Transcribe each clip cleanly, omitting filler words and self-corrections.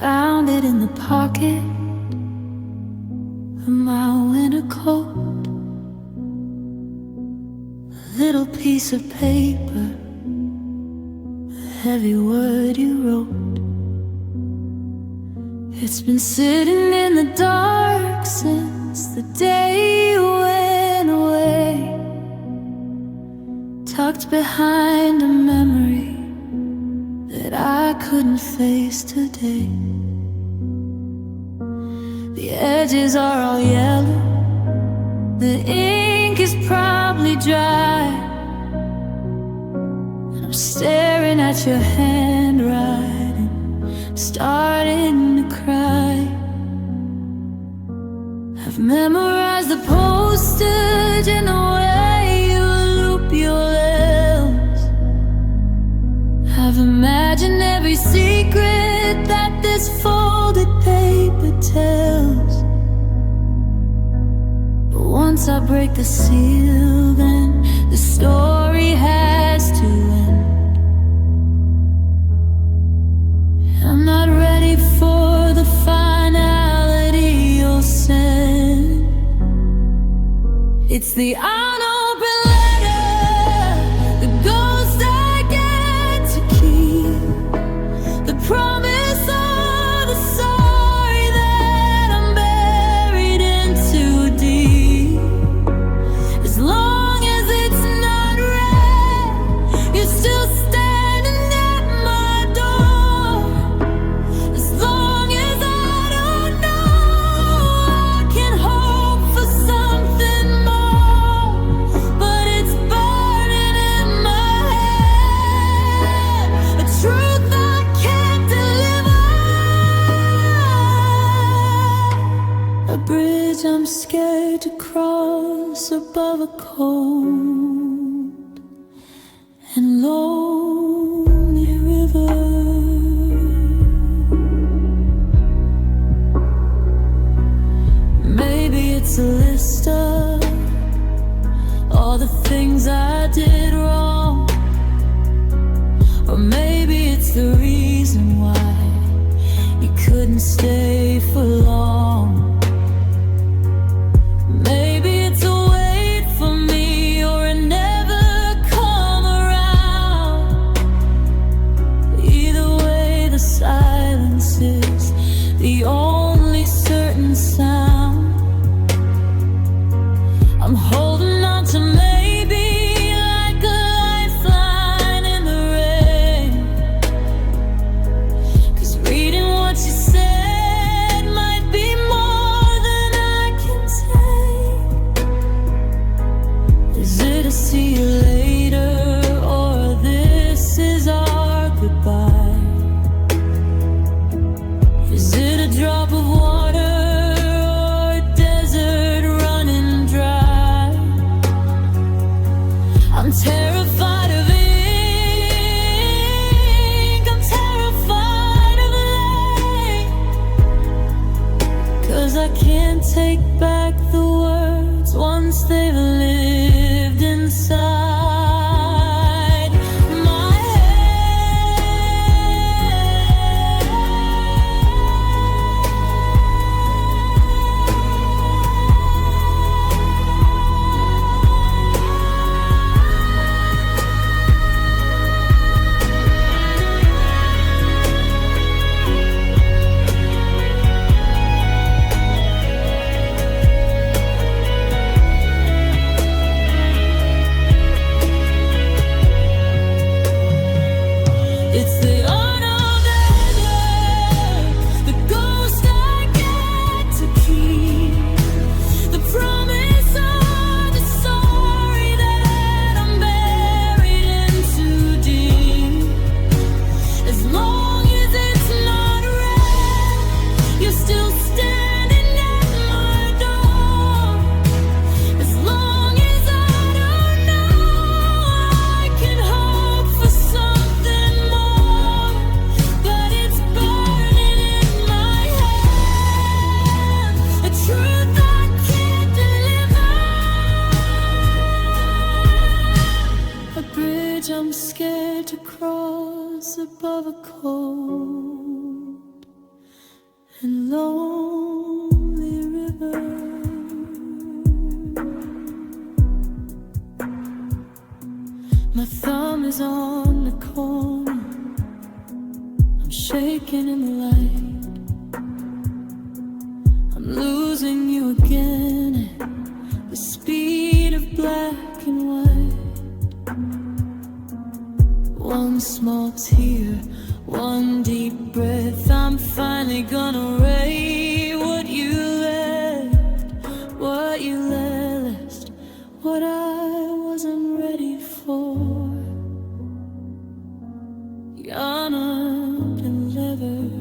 Found it in the pocket of my winter coat, a little piece of paper, a heavy word you wrote. It's been sitting in the dark since the day you went away, tucked behind a memory that I couldn't face today. The edges are all yellow, the ink is probably dry, and I'm staring at your handwriting, starting to cry. I've memorized the postage and the way you loop your lips. I've imagined every secret that this folded paper tells. But once I break the seal, then the story has to end. I'm not ready for the finality you'll send. It's the unopened letter, the ghost I get to keep, the promise of the sorry that I'm buried in too deep. As long as it's not read, you're still standing at my door. As long as I don't know, I can hope for something more. But it's burning in my head, a truth I can't deliver. A bridge I'm scared to cross above a cold and lonely river. Maybe it's a list of all the things I did wrong, or maybe it's the reason why you couldn't stay for long. Maybe it's a wait for me or a never come around. Either way, the silence is the only certain sound. I'm holding on to maybe like a lifeline in the rain. 'Cause reading what you said might be more than I can take. Is it a see you later, or this is our goodbye? Is it a drop of water or a desert running dry? I'm terrified of ink, I'm terrified of rain, 'cause I can't take back the words once they've lived inside my shaking in the light. I'm losing you again at the speed of black and white. One small tear, one deep breath. I'm finally gonna write what you left, what I wasn't ready for. You're not delivered,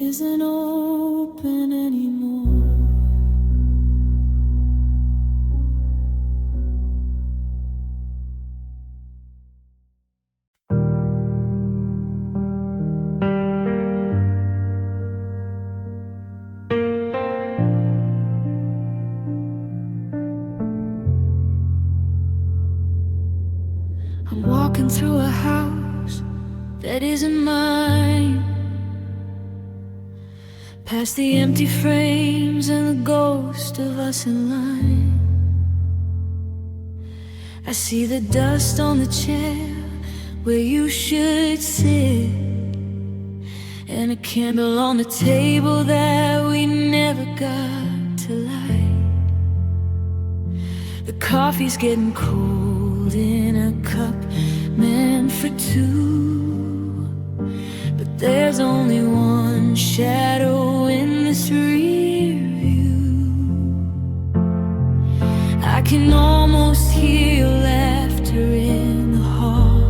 isn't open anymore. I'm walking through a house that isn't mine, past the empty frames and the ghost of us in line. I see the dust on the chair where you should sit, and a candle on the table that we never got to light. The coffee's getting cold in a cup meant for two, but there's only one shadow in this rear view. I can almost hear your laughter in the hall.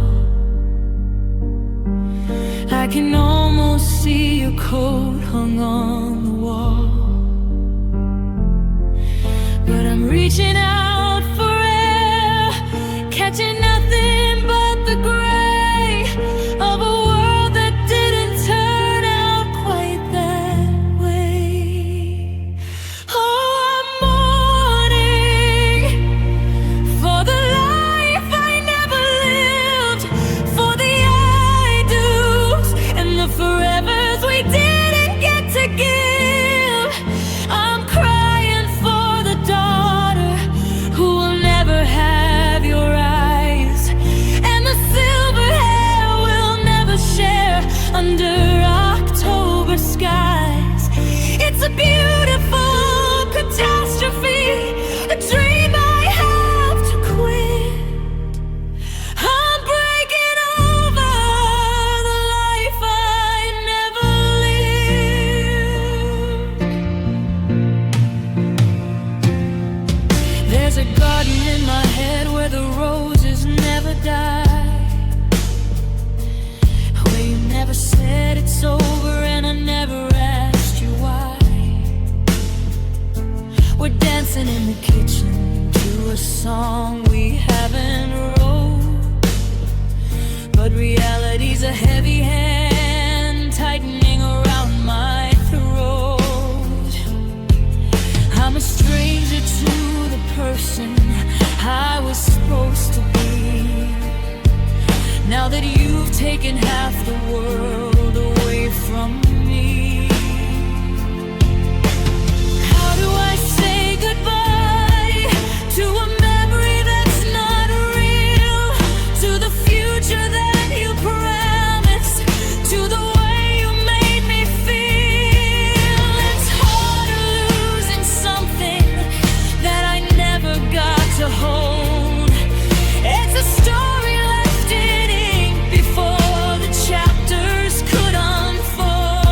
I can almost see your coat hung on the wall. But I'm reaching out for air, catching nothing but the gray of a world that didn't turn out quite that way. Oh, I'm mourning for the life I never lived, for the I do's and the forevers we didn't get to give. I'm crying for the daughter who will never have your eyes, and the silver hair we'll never share under October skies. It's a beautiful catastrophe, a dream I have to quit. I'm breaking over the life I never lived. There's a garden in my head where the roses never die, where you never said it's over and I never asked you why. We're dancing in the kitchen to a song we haven't wrote, but reality's a heavy hand tightening around my throat. I'm a stranger to the person I was supposed to be, now that you've taken half the world away from me. How do I say goodbye to a memory that's not real, to the future that you promised, to the way you made me feel? It's hard losing something that I never got to hold. It's a story left in ink before the chapters could unfold.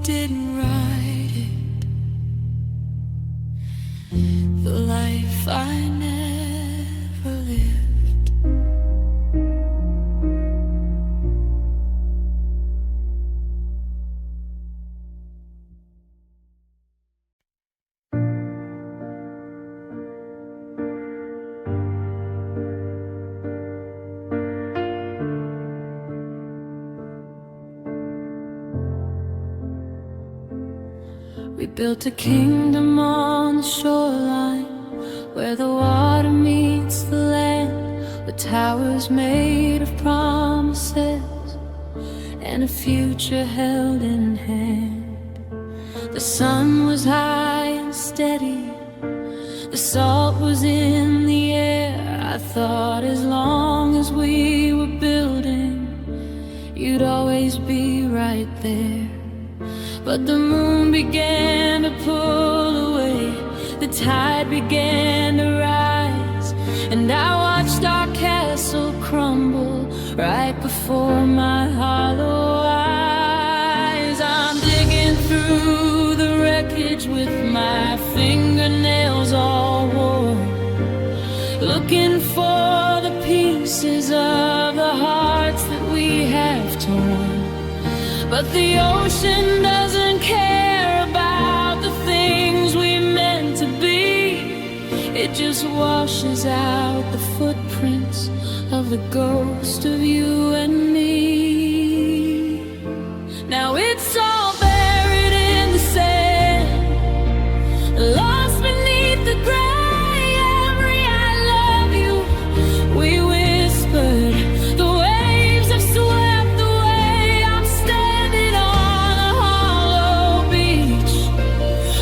didn't write it, the life I never lived. We built a kingdom on the shoreline, where the water meets the land, with towers made of promises and a future held in hand. The sun was high and steady, the salt was in the air. I thought as long as we were building, you'd always be right there. But the moon began to pull away, the tide began to rise, and I watched our castle crumble right before my hollow eyes. I'm digging through the wreckage with my fingernails all worn, looking for the pieces of the hearts that we have torn. But the ocean doesn't care about the things we meant to be. It just washes out the footprints of the ghost of you and me. Now it's all buried in the sand, lost beneath the gray. Every I love you we whispered, the waves have swept away. I'm standing on a hollow beach,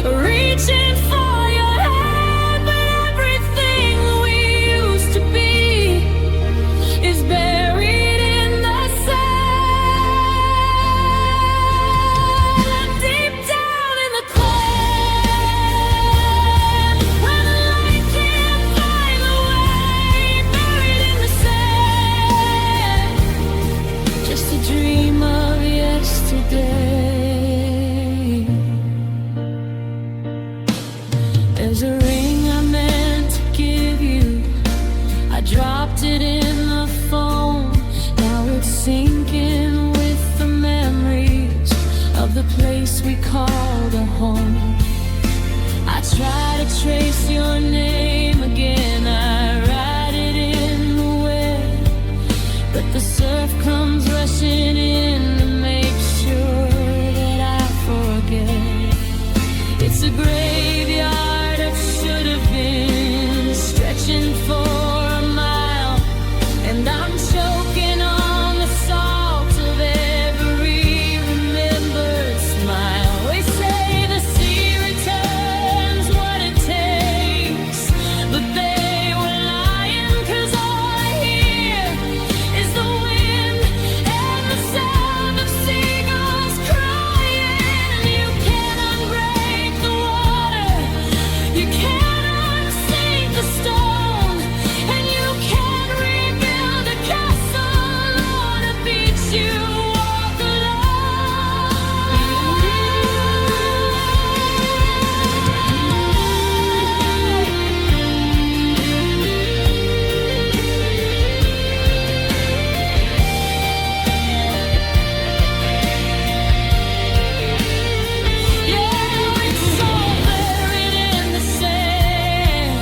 reaching for your hand, but everything we used to be is buried in the sand. Deep down in the clay, where the light can't find the way, buried in the sand, just a dream of yesterday. There's a ring I meant to give you, I dropped it in the phone. Now it's sinking with the memories of the place we called a home. I try to trace your name again, I write it in the wind, but the surf comes rushing in to make sure that I forget. It's a graveyard of should have been, stretching for a mile, and I'm choking on the salt of every remembered smile. We say the sea returns what it takes, but they were lying, 'cause all I hear is the wind and the sound of seagulls crying. You can't unbreak the water, you can't unsink the stone, and you can't rebuild a castle on a beach you walk Yeah, it's all buried in the sand,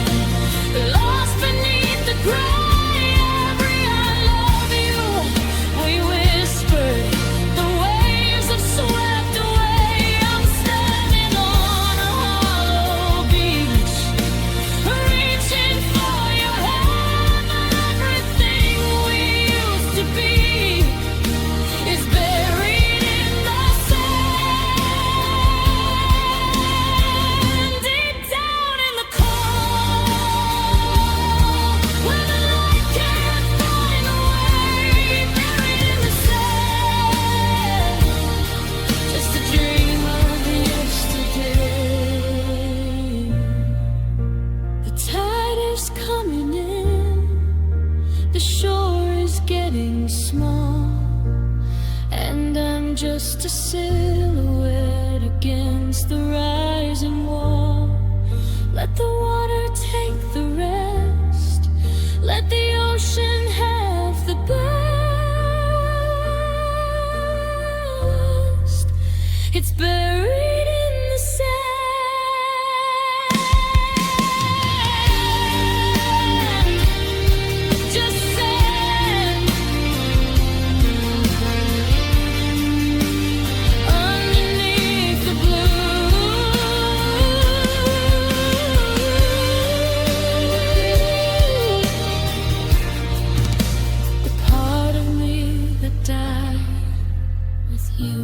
lost beneath the gray. Every I love you we whispered, the waves have swept away. I'm standing on a hollow beach, reaching for your hand, but everything we used to be is buried in the sand. Deep down in the cold, where the light can't find the way, buried in the sand, just a dream of yesterday. The tide is coming in, the shore is getting small, and I'm just a silhouette against the rising wall. Let the water take the rest. Let the ocean have the best. It's buried in the sand. Just sand. Underneath the blue. The part of me that died with you.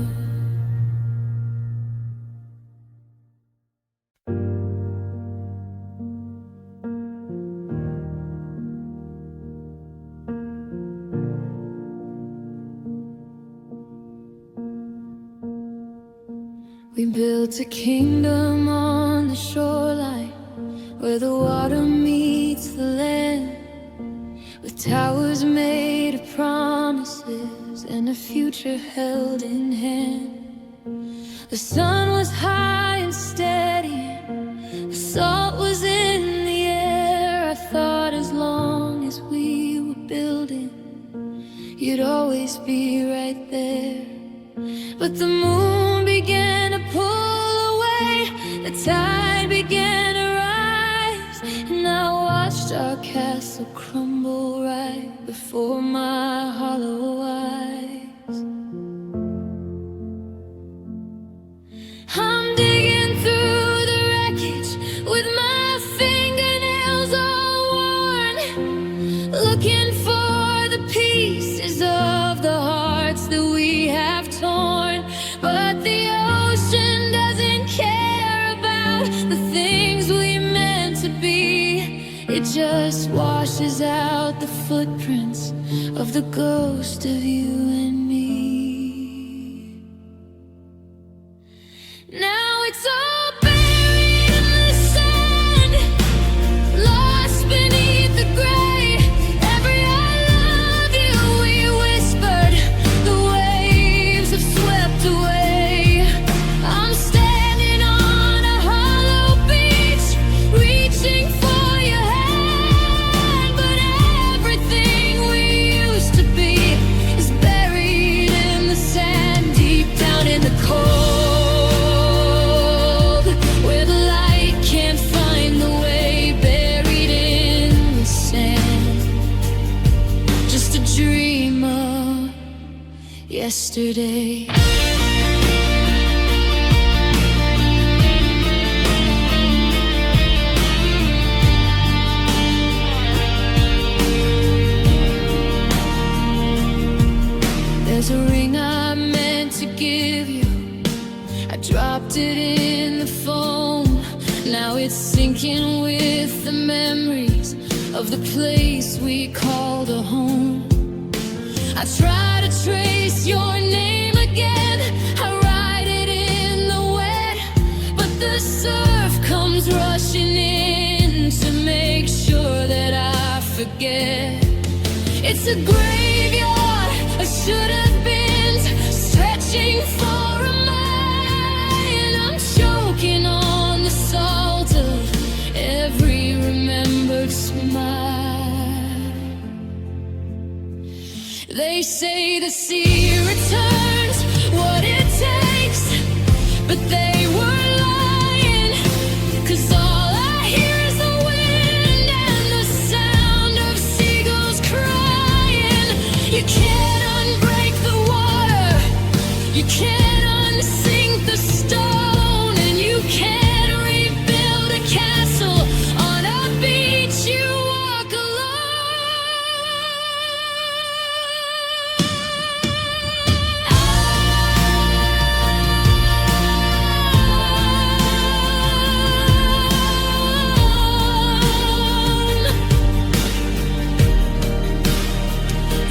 We built a kingdom on the shoreline, where the water meets the land, with towers made of promises and a future held in hand. The sun was high and steady, the salt was in the air. I thought as long as we were building, you'd always be right there. But the moon began to pull away, the tide began to rise, and I watched our castle crumble right before my hollow eyes. I'm digging through the wreckage with my fingernails all worn, looking for the pieces of the hearts that we have torn. But the ocean doesn't care about the things we meant to be. It just washes out the footprints of the ghost of you and me. Now it's all buried in the sand, lost beneath the gray. Every I love you we whispered, the waves have swept away. I'm standing on a hollow beach, reaching for your hand, but everything we used to be is buried in the sand, deep down in the cold, where the light can't find the way. Buried in the sand, just a dream of yesterday. There's a ring I meant to give you, I dropped it in the phone. Now it's sinking with the memories of the place we called a home. I try to trace your name again, I write it in the wet, but the surf comes rushing in to make sure that I forget. It's a graveyard, I should have been stretching for a mile. I'm choking on the salt of every remembered smile. They say the sea returns what it takes, but they were lying, 'cause all I hear is the wind and the sound of seagulls crying. You can't unbreak the water, you can't unsink the stone, and you can't rebuild a castle on a beach you walk alone.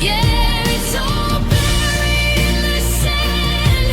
Yeah, it's all buried in the sand,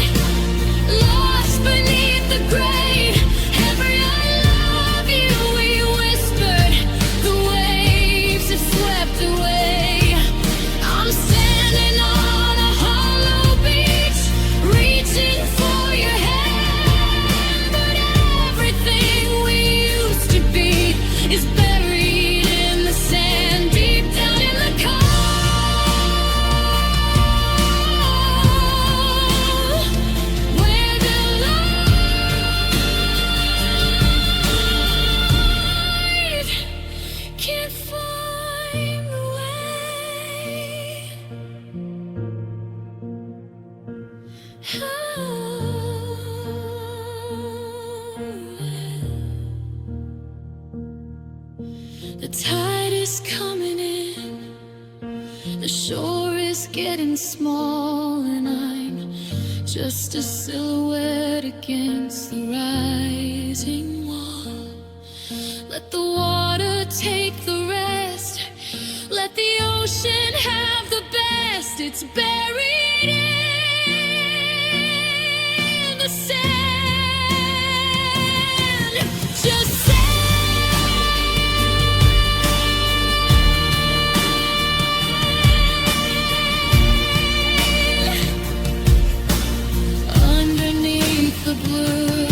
The tide is coming in, the shore is getting small, and I'm just a silhouette against the rising wall. Let the water take the rest, let the ocean have the best. It's buried in the sand. Just the blue,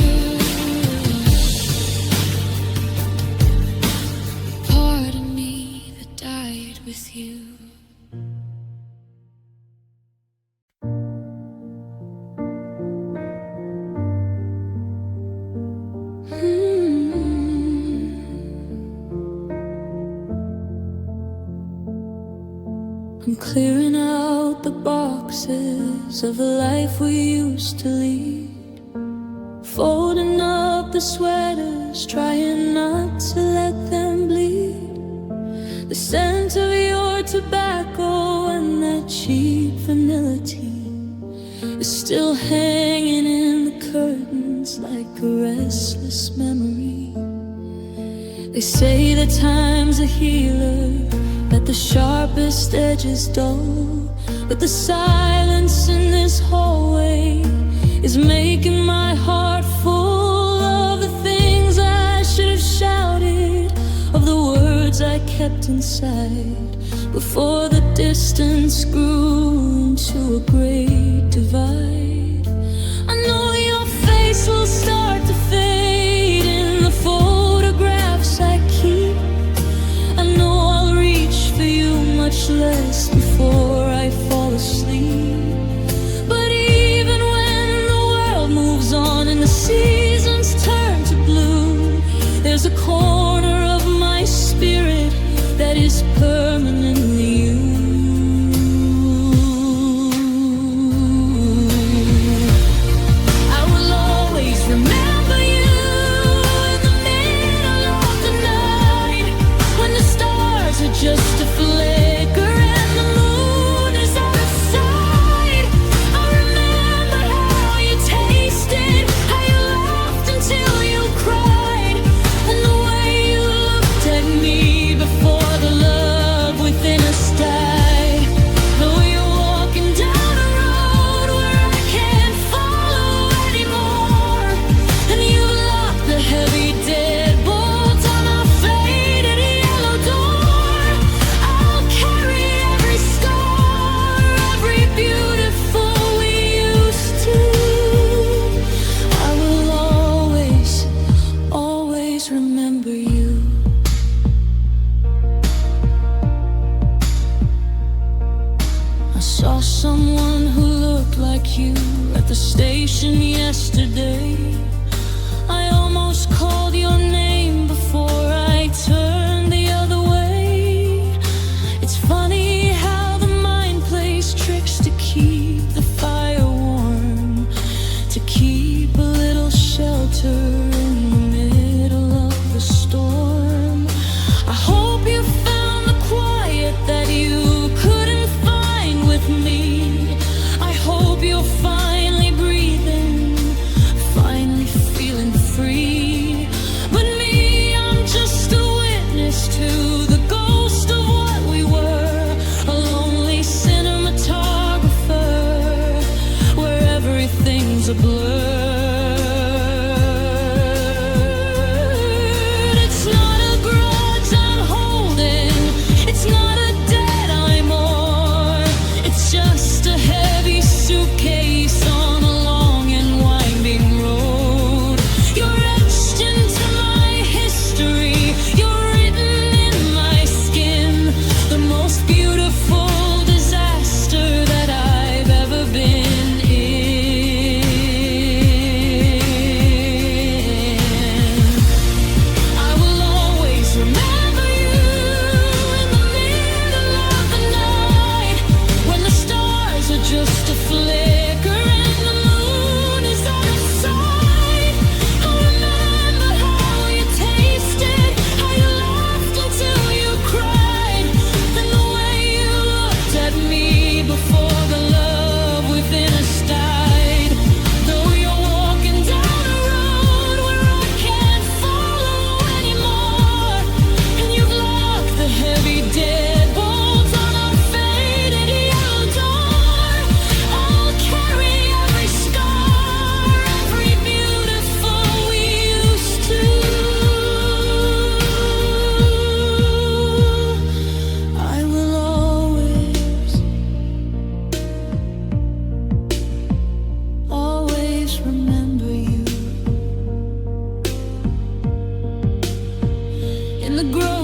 part of me that died with you. I'm clearing out the boxes of the life we used to lead, folding up the sweaters, trying not to let them bleed. The scent of your tobacco and that cheap vanilla tea is still hanging in the curtains like a restless memory. They say that time's a healer, that the sharpest edge is dull, but the silence in this hallway is making my heart full of the things I should have shouted, of the words I kept inside before the distance grew into a great divide. I know your face will start to fade in the photographs I keep. I know I'll reach for you much less before I fall asleep. And the seasons turn to blue, there's a corner of my spirit that is permanently you. I will always remember you in the middle of the night, when the stars are just a flicker and the moon is out of sight. I remember how you tasted, till you cried, and the way you looked at me before the love within us died. Though you're walking down a road where I can't follow anymore, and you locked the heavy deadbolt on our faded yellow door, I'll carry every scar, every beautiful we used to. I will always remember you. I saw someone who looked like you at the station yesterday. I almost called your name before I turned the other way. It's funny how the mind plays tricks to keep the fire warm, to keep a little shelter in the middle of the storm. I hope you found the quiet that you couldn't find with me. I hope you're finally breathing, finally feeling free. But me, I'm just a witness to the ghost of what we were, a lonely cinematographer where everything's a blur. Just a flicker and the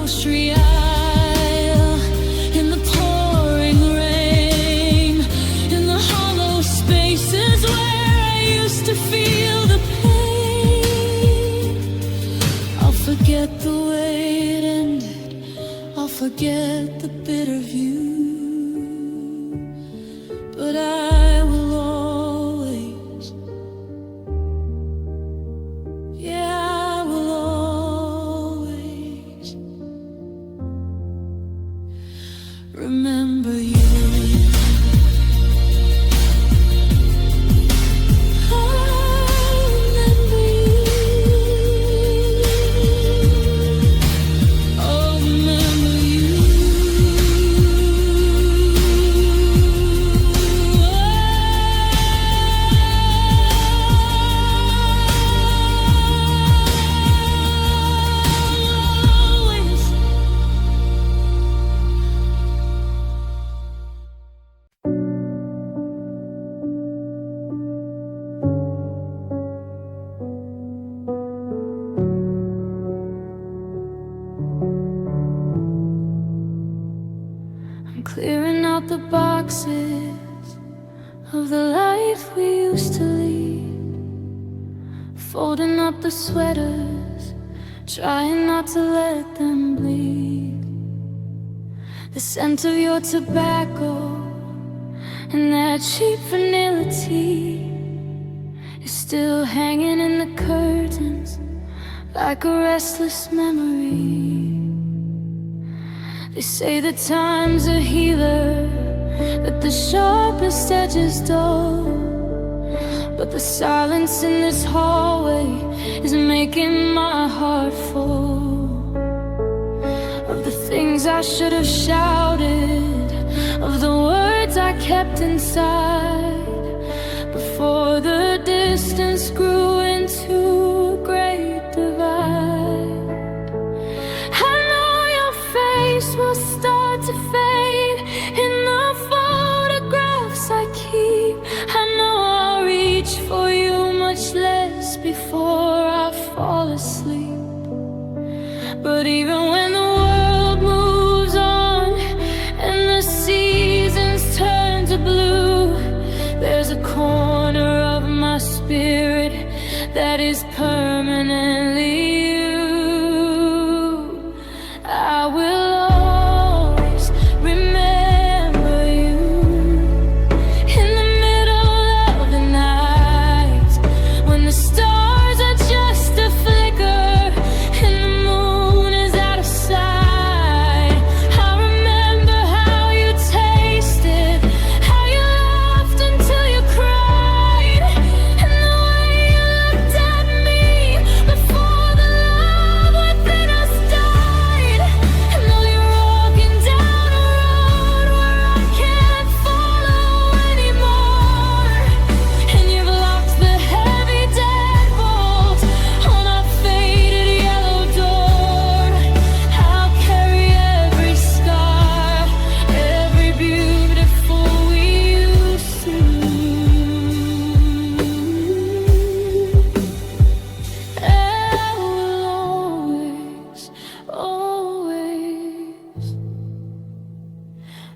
grocery aisle, in the pouring rain, in the hollow spaces where I used to feel the pain. I'll forget the way it ended, I'll forget the bitter view, but I will always, yeah, I will always remember you. Clearing out the boxes of the life we used to lead, folding up the sweaters, trying not to let them bleed. The scent of your tobacco and that cheap vanilla tea is still hanging in the curtains like a restless memory. They say that time's a healer, that the sharpest edge is dull, but the silence in this hallway is making my heart full of the things I should have shouted, of the words I kept inside before the distance grew into a great divide. Will start to fade in the photographs I keep. I know I'll reach for you much less before I fall asleep. But even when the world moves on and the seasons turn to blue, there's a corner of my spirit that is permanently you. I will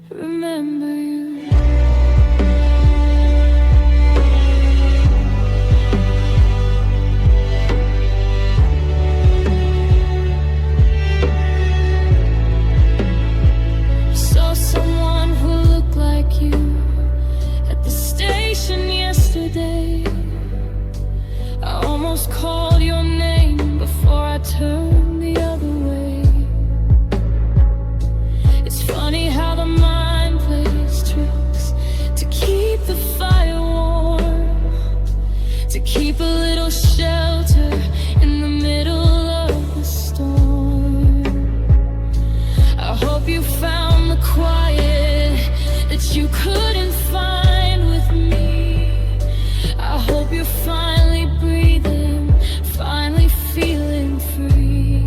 remember you. Saw someone who looked like you at the station yesterday. I almost called your name before I turned the other way. It's funny how the mind plays tricks to keep the fire warm, to keep a little shelter in the middle of the storm. I hope you found the quiet that you couldn't find with me. I hope you're finally breathing, finally feeling free.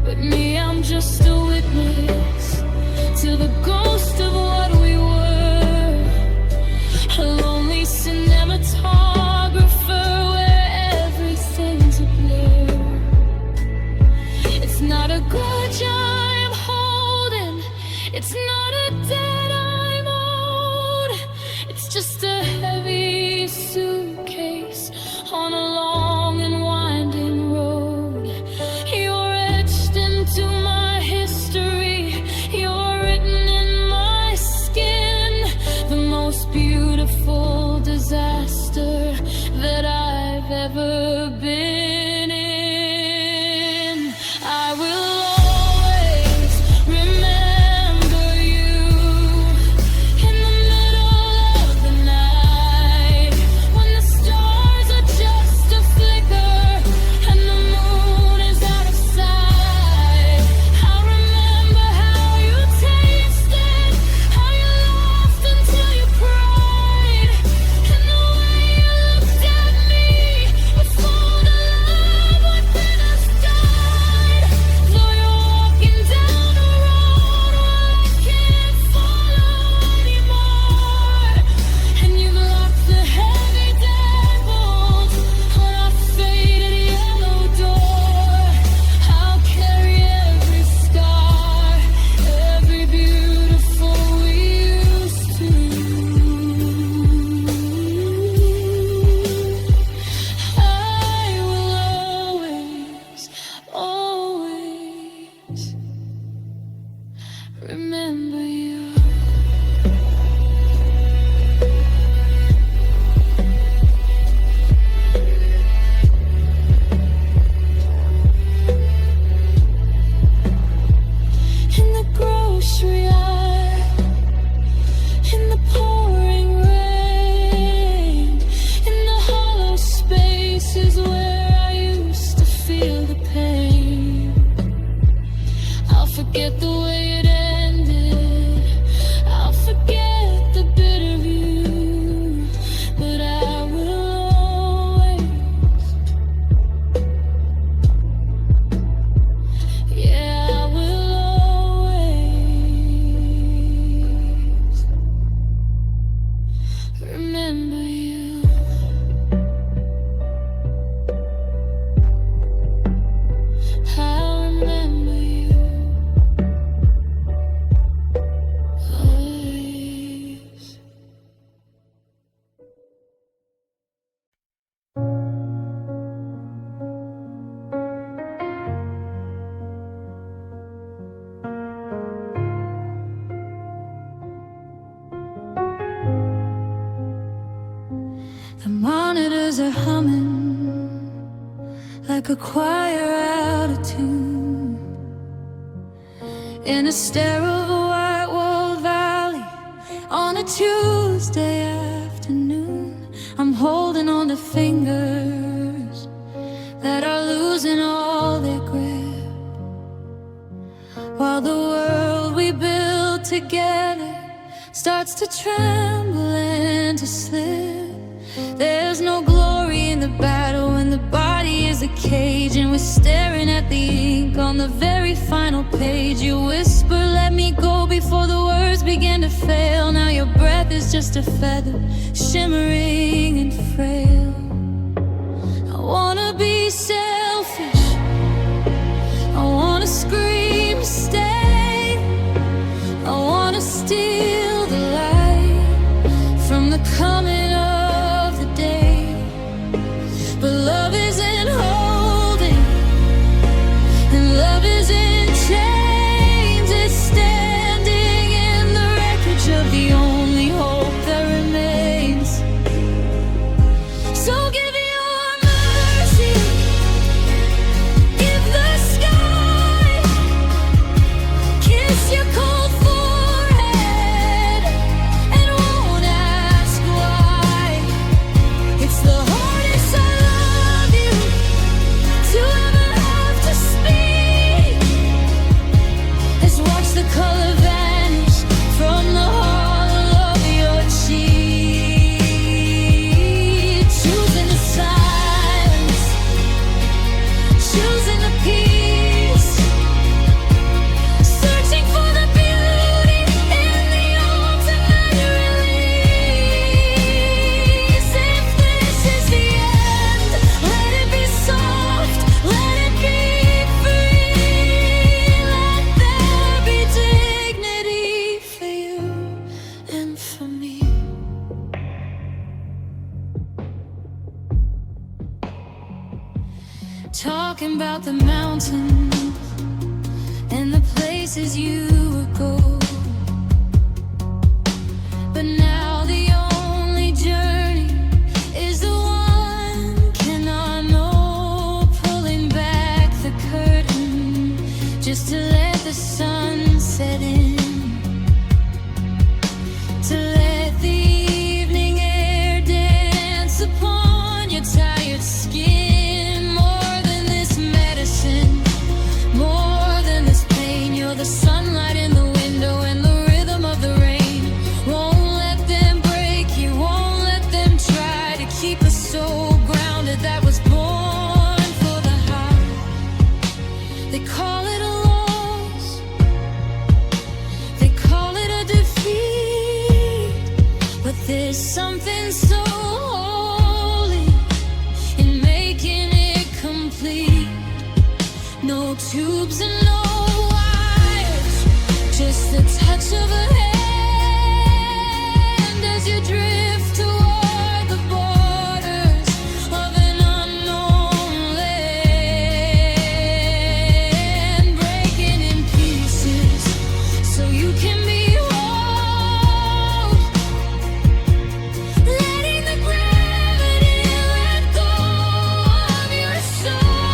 But me, I'm just a witness to the ghost of what we were, a lonely cinematographer remember you. I remember you always. The monitors are humming like a choir out of tune in a sterile white-walled valley on a Tuesday afternoon. I'm holding on to fingers that are losing all their grip, while the world we built together starts to tremble and to slip. There's no glory in the battle when the body is a cage, and we're staring at the ink on the very final page. You whisper, let me go, before the words begin to fail. Now your breath is just a feather, shimmering and frail. I wanna be selfish, I wanna scream, stay. I wanna steal the light from the coming of the day. But love isn't holding, and love isn't chains. It's standing in the wreckage of the only hope that remains. So give your mercy, give the sky, kiss your cold forehead, and won't ask why. It's the hardest I love you to ever have to speak. Let's watch the color vanish from the hollow of your cheek. Choosing the silence, choosing the peace, searching for the beauty in the ultimate release. If this is the end, let it be soft, let it be free. Let there be dignity for you and for me. Talking about the mountains and the places you would go, but now the only journey is the one. Cannot know, pulling back the curtain just to let the sun set in, to let the evening air dance upon your tired skin. More than this medicine, more than this pain, you're the sunlight in the window and the rhythm of the rain. Won't let them break you, won't let them try to keep us so grounded that was born for the high. They call it a loss, they call it a defeat, but there's something so holy in making it complete. No tubes and no wires, just the touch of a hand as you drift toward the borders of an unknown land, breaking in pieces so you can be whole, letting the gravity let go of your soul.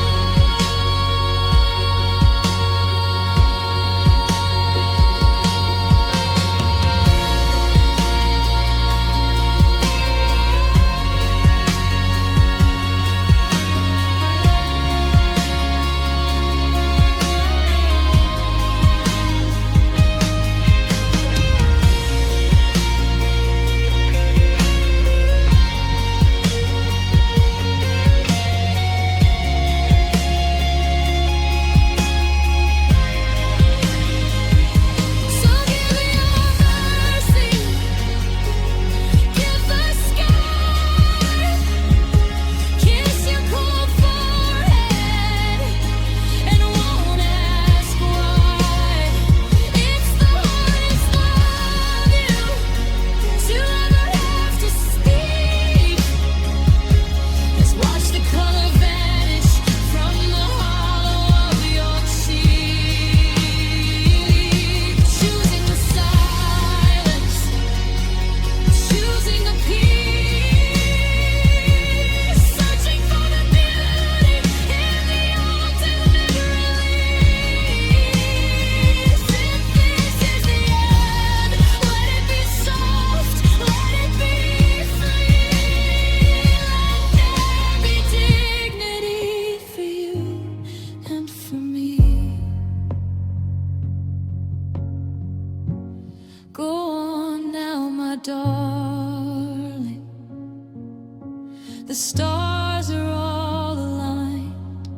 The stars are all aligned.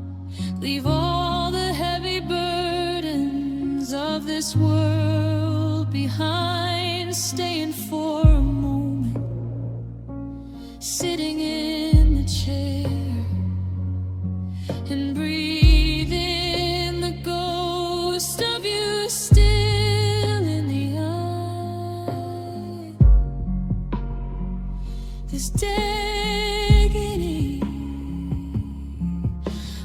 Leave all the heavy burdens of this world behind. Staying for a moment, sitting in the chair and breathe in the ghost of you still in the eye. This agony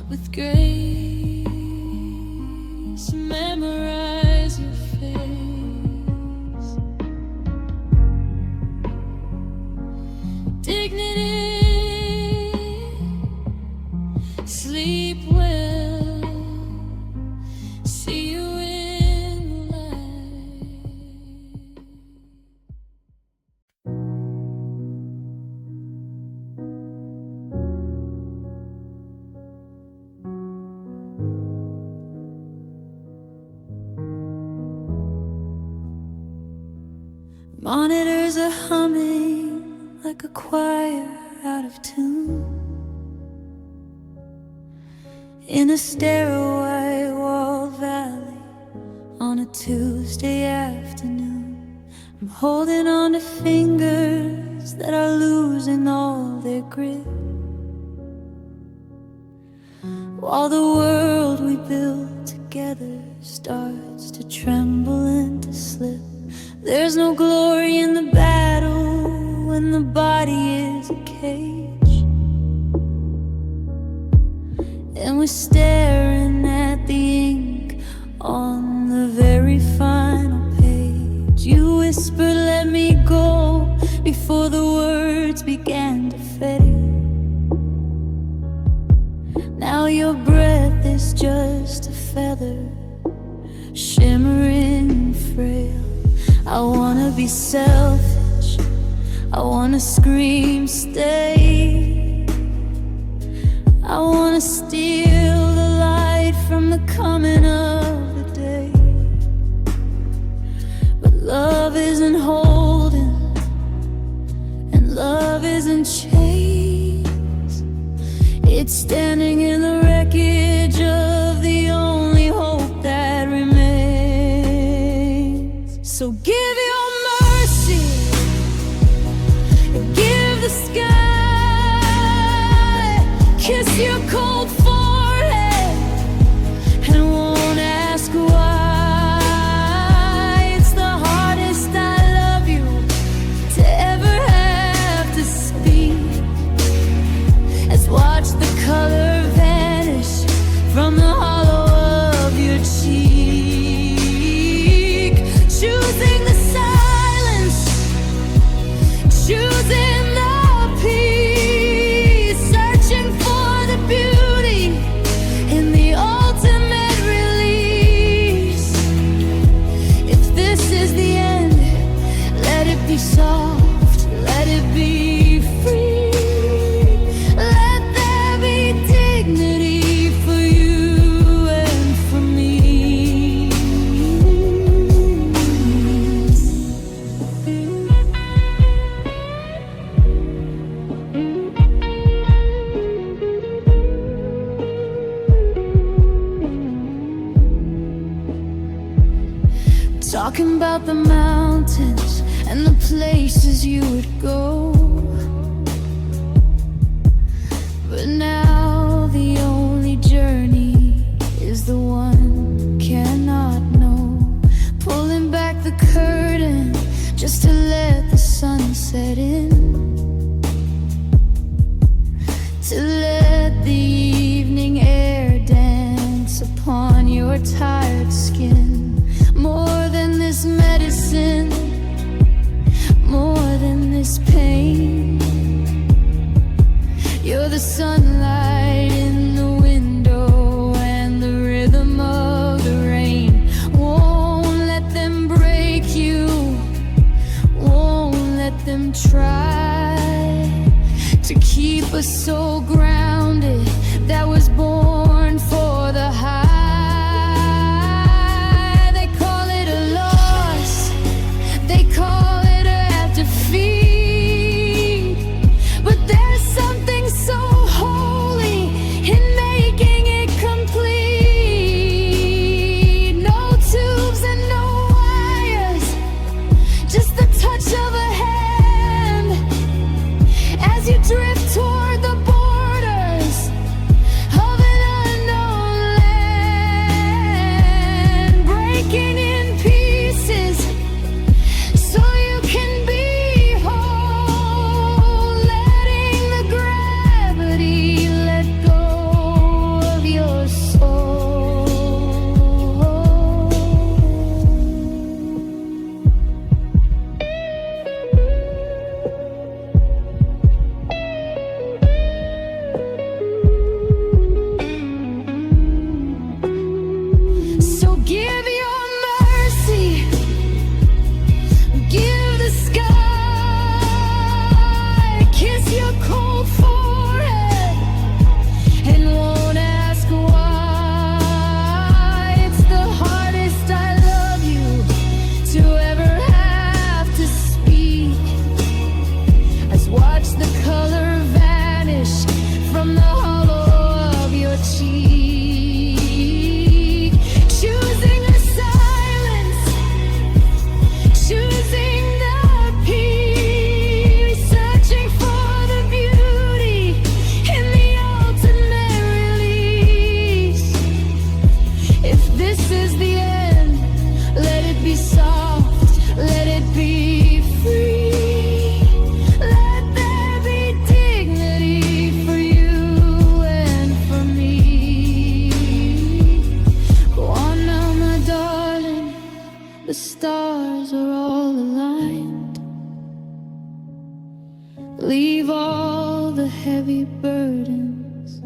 with grace, memorize your face. Dignity, sleep well, see you in the light. Monitors are humming like a choir out of tune in a sterile white-walled valley on a Tuesday afternoon. I'm holding on to fingers that are losing all their grip, while the world we built together starts to tremble and to slip. There's no glory in the battle when the body is a cage, and we're staring at the ink on the very final page. You whispered, let me go, before the words began to fade. Now your breath is just a feather, shimmering frail. I wanna be selfish, I wanna scream, stay. I wanna steal the light from the coming of the day. But love isn't holding, and love isn't chains. It's standing in the wreckage of the only hope that remains. So give your mercy, give the sky, kiss your cold forehead, and won't ask why. It's the hardest I love you to ever have to speak. Let's watch the color vanish from the hollow of your cheek. Choosing the silence, choosing the peace, searching for the beauty in the ultimate release. If this is the end, let it be soft, let it be free. Let there be dignity for you and for me. Talking about the mountains and the places you would go, but now the only journey is the one cannot know. Pulling back the curtain just to let the sun set in, to let the evening air dance upon your tired skin. More than this medicine, more than this pain, you're the sunlight in the window and the rhythm of the rain. Won't let them break you, won't let them try to keep a soul grounded that was born for the high. They call it a loss, they call it a defeat, but there's something Leave all the heavy burdens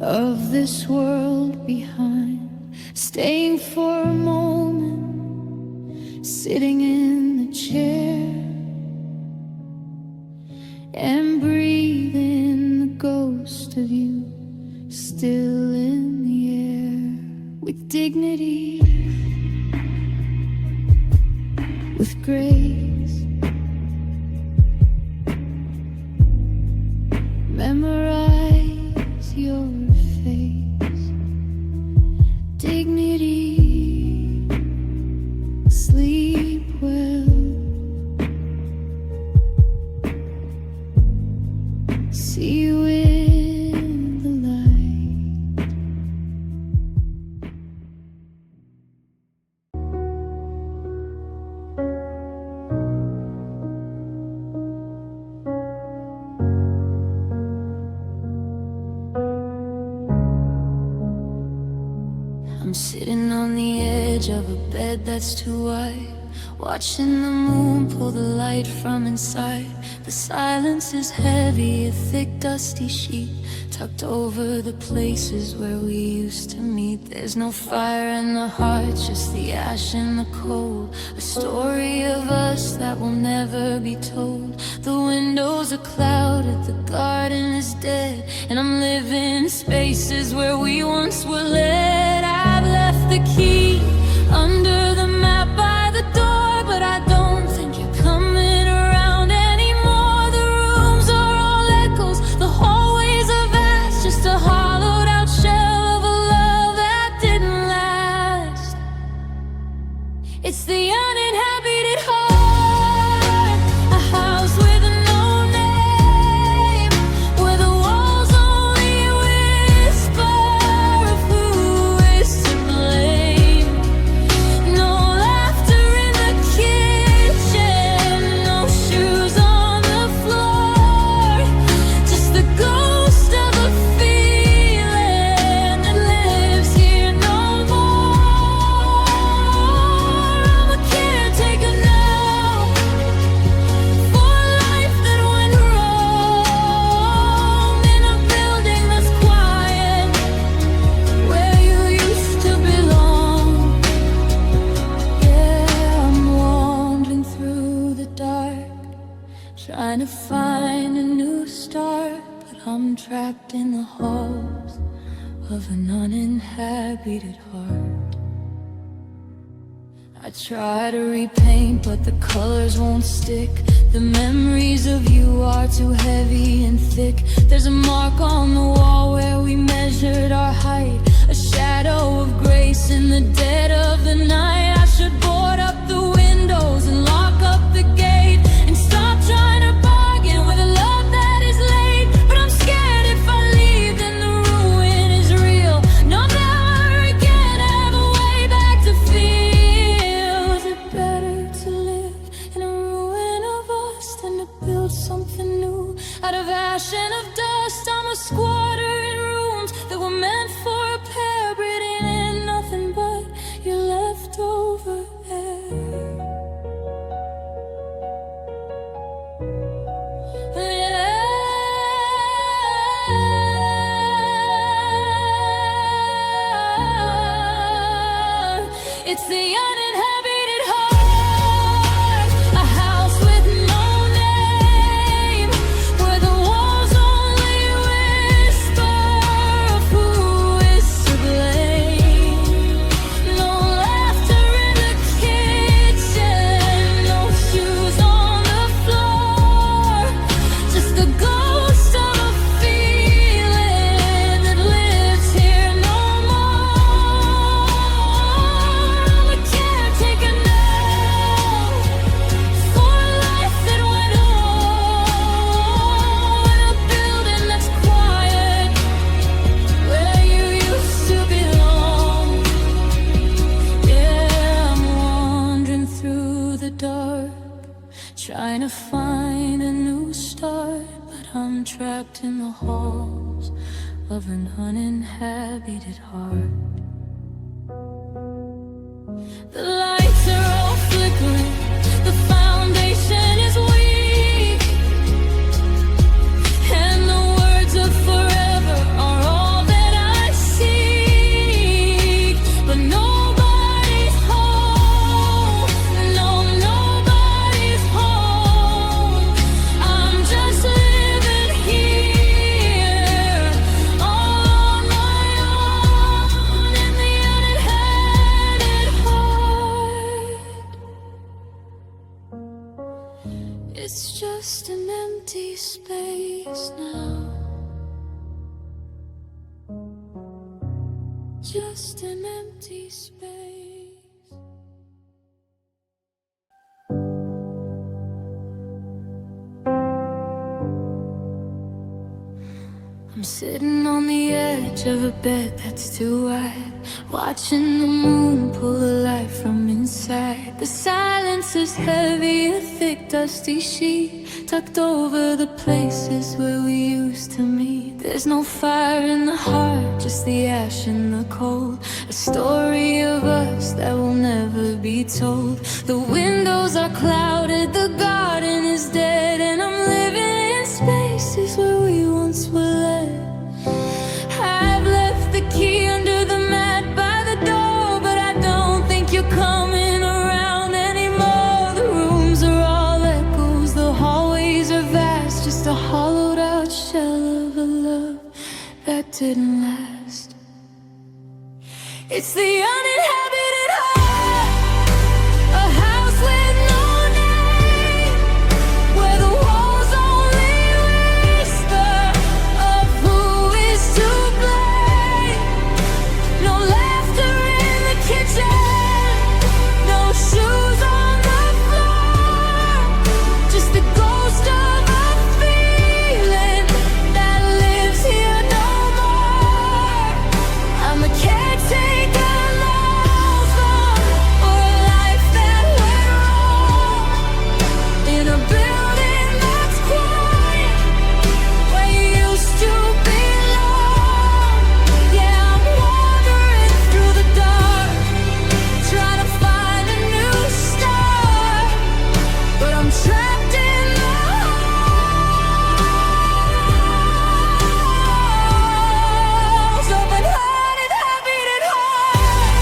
of this world behind, staying for a moment, sitting in the chair and breathing the ghost of you still in the air. With dignity, with grace, memorize your face. Dignity, sleep well. See you in the light. I'm sitting on the edge of a bed that's too wide, watching the moon pull the light from inside. The silence is heavy, a thick dusty sheet tucked over the places where we used to meet. There's no fire in the heart, just the ash and the cold. A story of us that will never be told. The windows are clouded, the garden is dead, and I'm living in spaces where we once were led. I've left the key under the mat by the door, but I don't think you're coming around anymore. The rooms are all echoes, the hallways are vast, just a hollowed out shell of a love that didn't last. It's the uninhabited heart, a house with no name, where the walls only whisper of who is to blame. No laughter in the kitchen, no shoes on the floor, just the ghost of a feeling that lives here no more. I'm a caretaker now for a life that went wrong, in a building that's quiet, where you used to belong. Yeah, I'm wandering through the dark, trying to find a new start, but I'm trapped in the halls of an uninhabited heart. I try to repaint, but the colors won't stick. The memories of you are too heavy and thick. There's a mark on the wall where we measured our height, a shadow of grace in the dead of the night. I should board up the windows and lock up the gate and stop trying to bargain with a love that is late. But I'm scared if I leave, then the ruin is real. No, never again have a way back to feel. Is it better to live in a ruin of us than to build something new out of ash and of dust? I'm a squatter in rooms that were meant for a pair, breathing in nothing but your leftover air. Yeah. It's the uninhabited heart, a house with no name, where the walls only whisper of who is to blame. No laughter in the kitchen, no shoes on the floor, just the ghost of a feeling that lives here no more. I'm a caretaker now for a life that went wrong, in a building that's quiet, where you used to belong. Yeah, I'm wandering through the dark, trying to find a new start, but I'm trapped in the halls of an uninhabited heart. The lights are all flickering, the foundation is weak. space now. Just an empty space. I'm sitting on the edge of a bed that's too wide, watching the moon pull the light from inside. The silence is heavy, a thick dusty sheet tucked over the places where we used to meet. There's no fire in the heart, just the ash and the cold. A story of us that will never be told. The windows are clouded, the garden is dead, and I'm living in spaces where we once were led. I've left the key under the mat by the door, but I don't think you're coming around anymore. The rooms are all echoes, the hallways are vast, just a hollowed out shell of a love that didn't last. It's the uninhabited heart, a house with no name, where the walls only whisper of who is to blame. No laughter in the kitchen, no shoes on the floor, just the ghost of a feeling that lives here no more. I'm a caretaker lost for a life that went wrong, in a building that's quiet, where you used to belong. Yeah, I'm wandering through the dark, trying to find a new start, but I'm trapped in the halls of an uninhabited heart.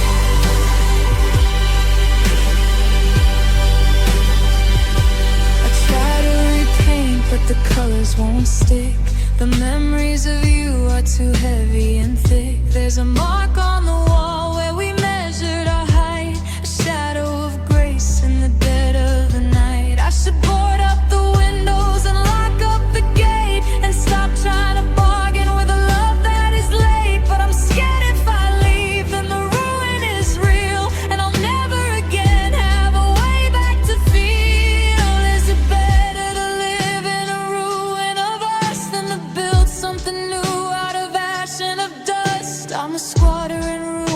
I try to repaint, but the colors won't stick. The memories of you are too heavy and thick. There's a mark on the wall where we measured our height, a shadow of grace in the dead of the night. I should board up the windows and lock up the gate, and stop trying to bargain with a love that is late. But I'm scared if I leave, then the ruin is real, and I'll never again have a way back to feel. Is it better to live in a ruin of us than to build something new out of ash and of dust? I'm a squatter in ruin.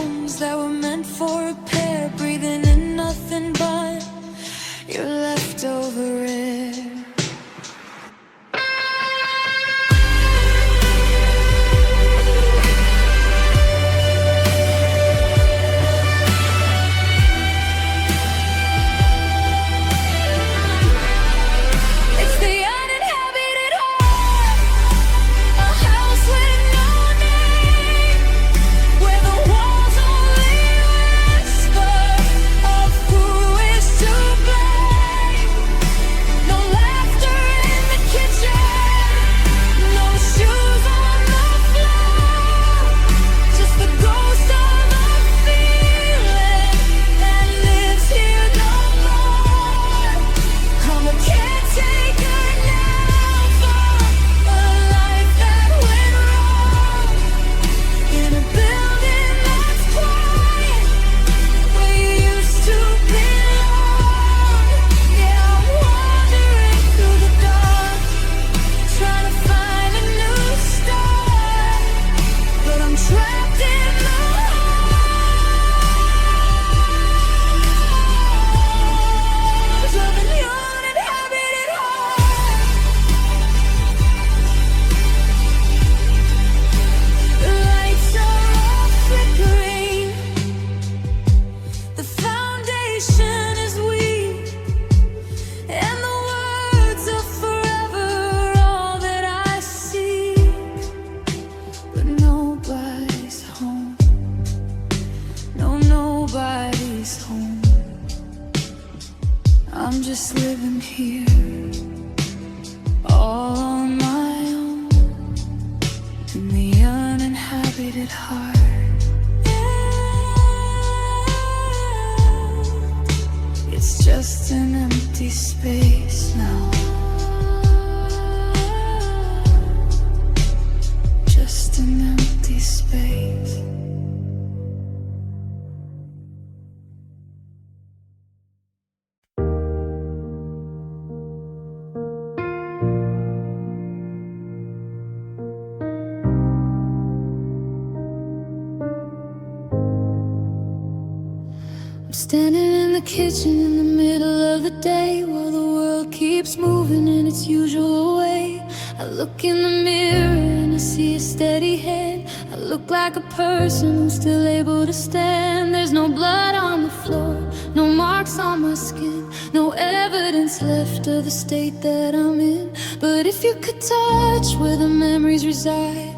Standing in the kitchen in the middle of the day, while the world keeps moving in its usual way. I look in the mirror and I see a steady hand. I look like a person who's still able to stand. There's no blood on the floor, no marks on my skin, no evidence left of the state that I'm in. But if you could touch where the memories reside,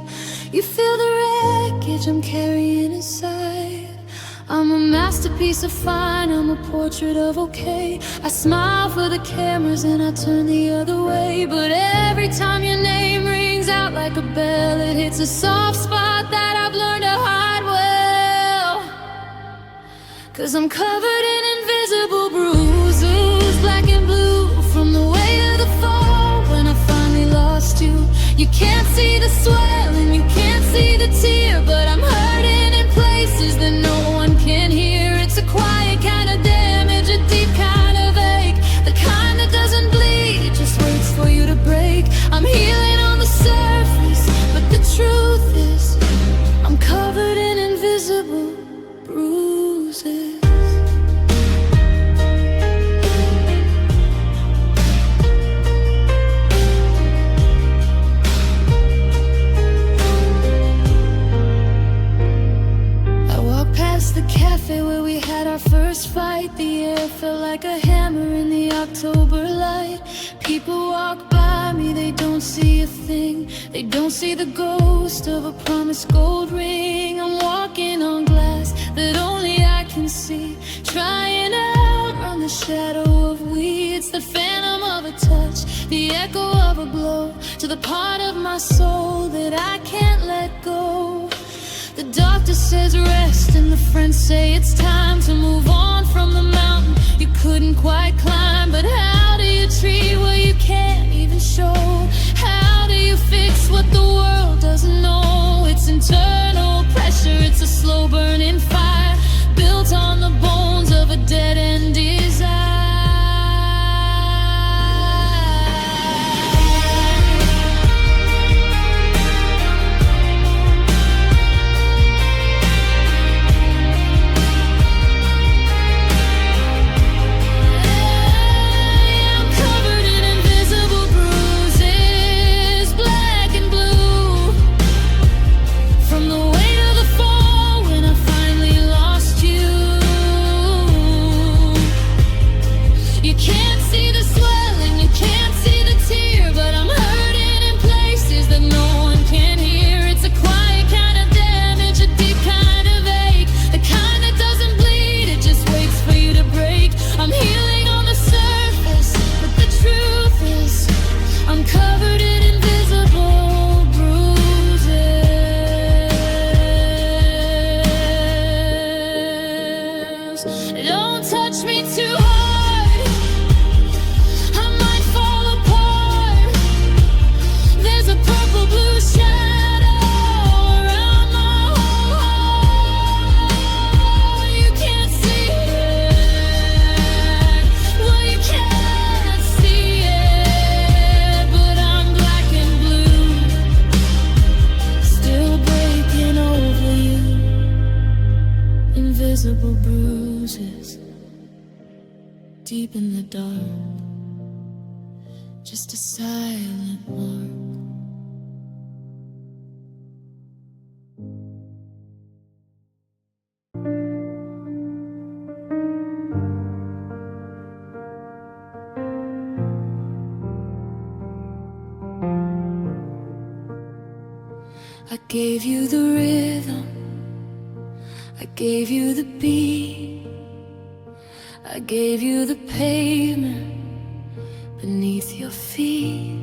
you feel the wreckage I'm carrying inside. I'm a masterpiece of fine, I'm a portrait of okay. I smile for the cameras and I turn the other way. But every time your name rings out like a bell, it hits a soft spot that I've learned to hide well. 'Cause I'm covered in invisible bruises, black and blue, from the weight of the fall when I finally lost you. You can't see the swell and you can't see the tear, but I'm hurting in places that no one can hear. It's a quiet kind of damage, a deep kind of ache, the kind that doesn't bleed, it just waits for you to break. I'm healing on the surface, but the truth is I'm covered in invisible bruises. The cafe where we had our first fight, the air felt like a hammer in the October light. People walk by me, they don't see a thing, they don't see the ghost of a promised gold ring. I'm walking on glass that only I can see, trying to outrun the shadow of weeds, the phantom of a touch, the echo of a blow, to the part of my soul that I can't let go. The doctor says rest and the friends say it's time to move on from the mountain you couldn't quite climb. But how do you treat what you can't even show? How do you fix what the world doesn't know? It's internal pressure, it's a slow burning fire, built on the bones of a dead-end desire. Invisible bruises deep in the dark, just a silent mark. I gave you the rhythm, I gave you the beat, I gave you the pavement beneath your feet.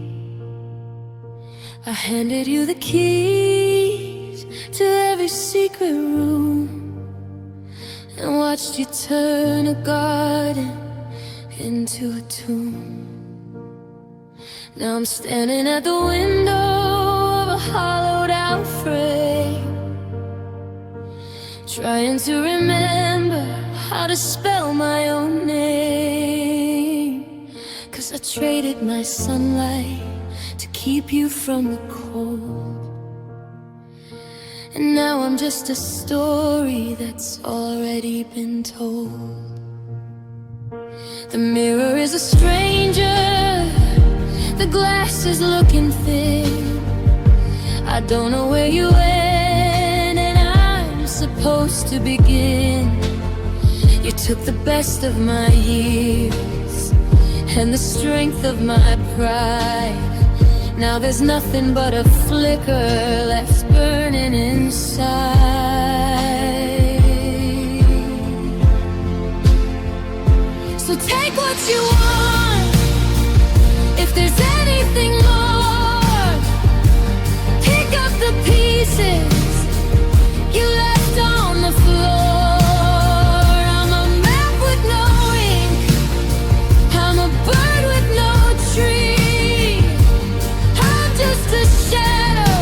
I handed you the keys to every secret room and watched you turn a garden into a tomb. Now I'm standing at the window of a hollowed out frame, trying to remember how to spell my own name. 'Cause I traded my sunlight to keep you from the cold, and now I'm just a story that's already been told. The mirror is a stranger, the glass is looking thin. I don't know where you went, and I'm supposed to begin. You took the best of my years and the strength of my pride. Now there's nothing but a flicker left burning inside. So take what you want, if there's anything more. Pick up the pieces you left on the floor. I'm a map with no ink, I'm a bird with no tree. I'm just a shadow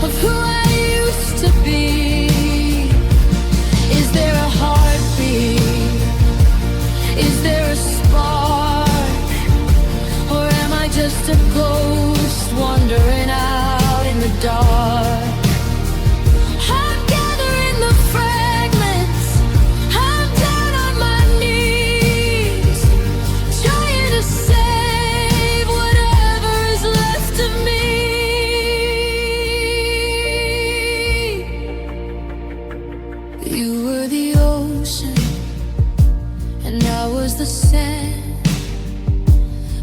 of who I used to be. Is there a heartbeat? Is there a spark? Or am I just a ghost wandering out in the dark? I'm gathering the fragments, I'm down on my knees, trying to save whatever is left of me. You were the ocean, and I was the sand.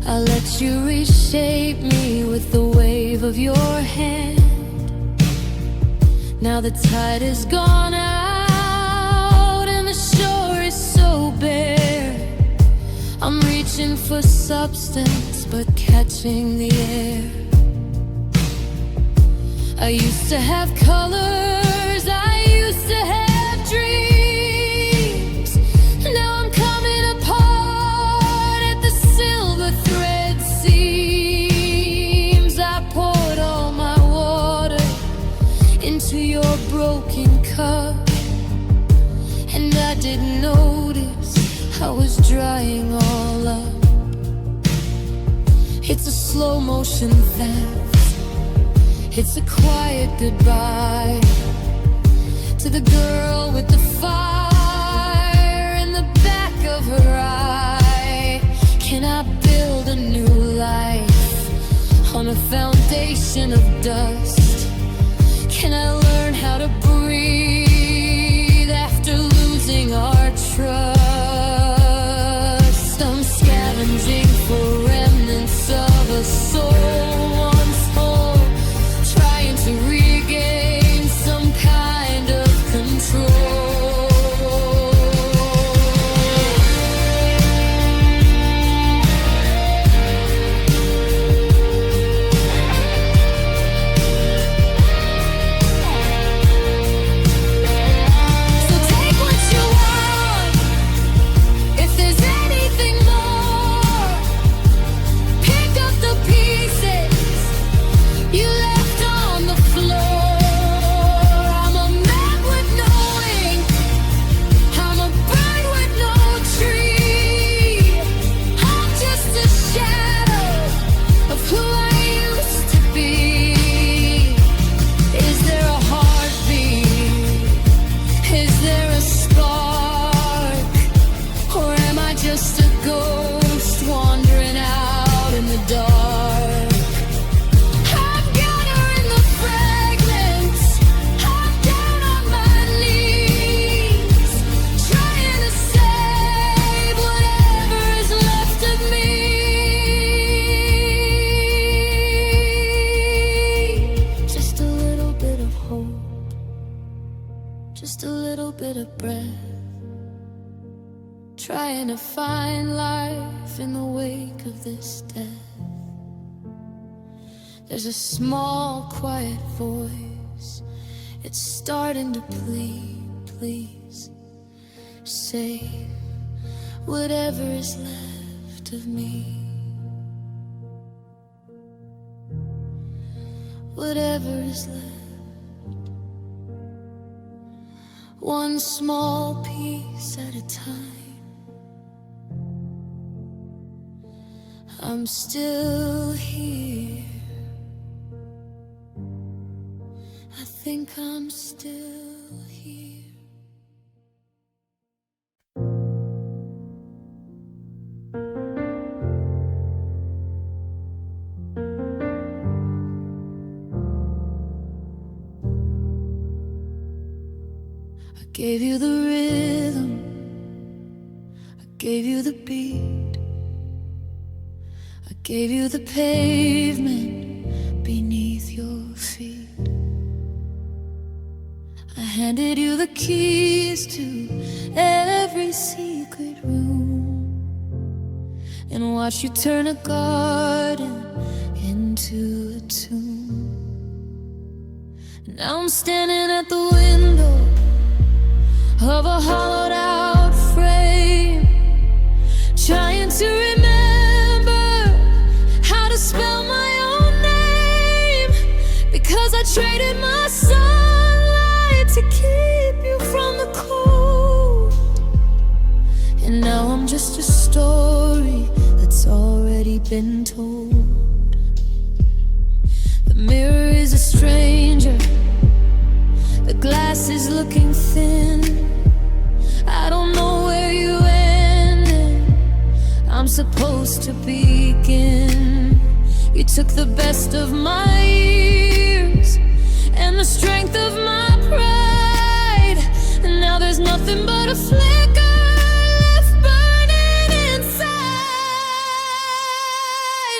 I let you reshape me with the wave of your hand. Now the tide is gone out and the shore is so bare. I'm reaching for substance but catching the air. I used to have colors, I used to have dreams. Now I'm coming apart at the silver thread seams. I poured all my water into your broken cup, and I didn't notice I was drying all up. It's a slow motion theft, it's a quiet goodbye to the girl with the fire in the back of her eye. Can I build a new life on a foundation of dust? Can I learn how to breathe after losing our trust? I'm scavenging for remnants of a soul once whole, trying to regain some kind of control. So take what you want, if there's anything more. Pick up the pieces you left on the floor. I'm a man with no ink, I'm a bird with no tree. I'm just a shadow of who I used to be. Is there a heartbeat? Is there a spark? Or am I just a ghost wandering out in the dark? I'm gathering the fragments, I'm down on my knees, trying to save whatever is left of me. Just a little bit of hope, just a little bit of breath, trying to find life in the wake of this death. There's a small, quiet voice, it's starting to plead. Please save whatever is left of me. Whatever is left, one small piece at a time. I'm still here. I think I'm still here. I gave you the rhythm, I gave you the beat, I gave you the pavement beneath your feet. I handed you the keys to every secret room and watched you turn a garden into a tomb. Now I'm standing at the window of a hollowed out frame, trying to remember how to spell my own name, because I traded my sunlight to keep you from the cold. And now I'm just a story that's already been told. The mirror is a stranger, the glass is looking thin. I don't know where you ended, I'm supposed to begin. You took the best of my years and the strength of my pride, and now there's nothing but a flicker left burning inside.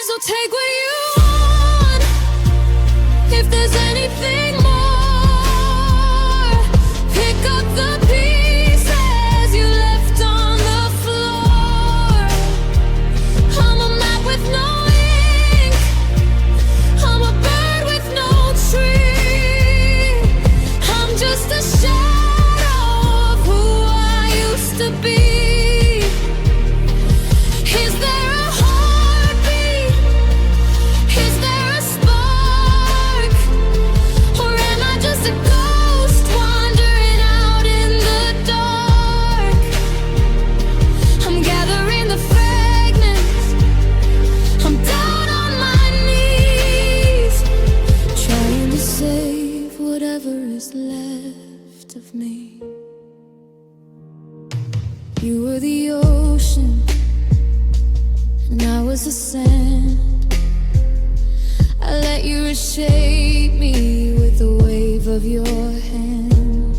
So take what you want, if there's anything more. Pick up the pieces you left on the floor. I'm a map with no ink, I'm a bird with no tree. I'm just a shadow of who I used to be. Is there a heartbeat? Is there a spark? Or am I just a ghost wandering out in the dark? I'm gathering the fragments, I'm down on my knees, trying to save whatever is left of me. You were the ocean, and I was the sand. I let you reshape me with the wave of your hand.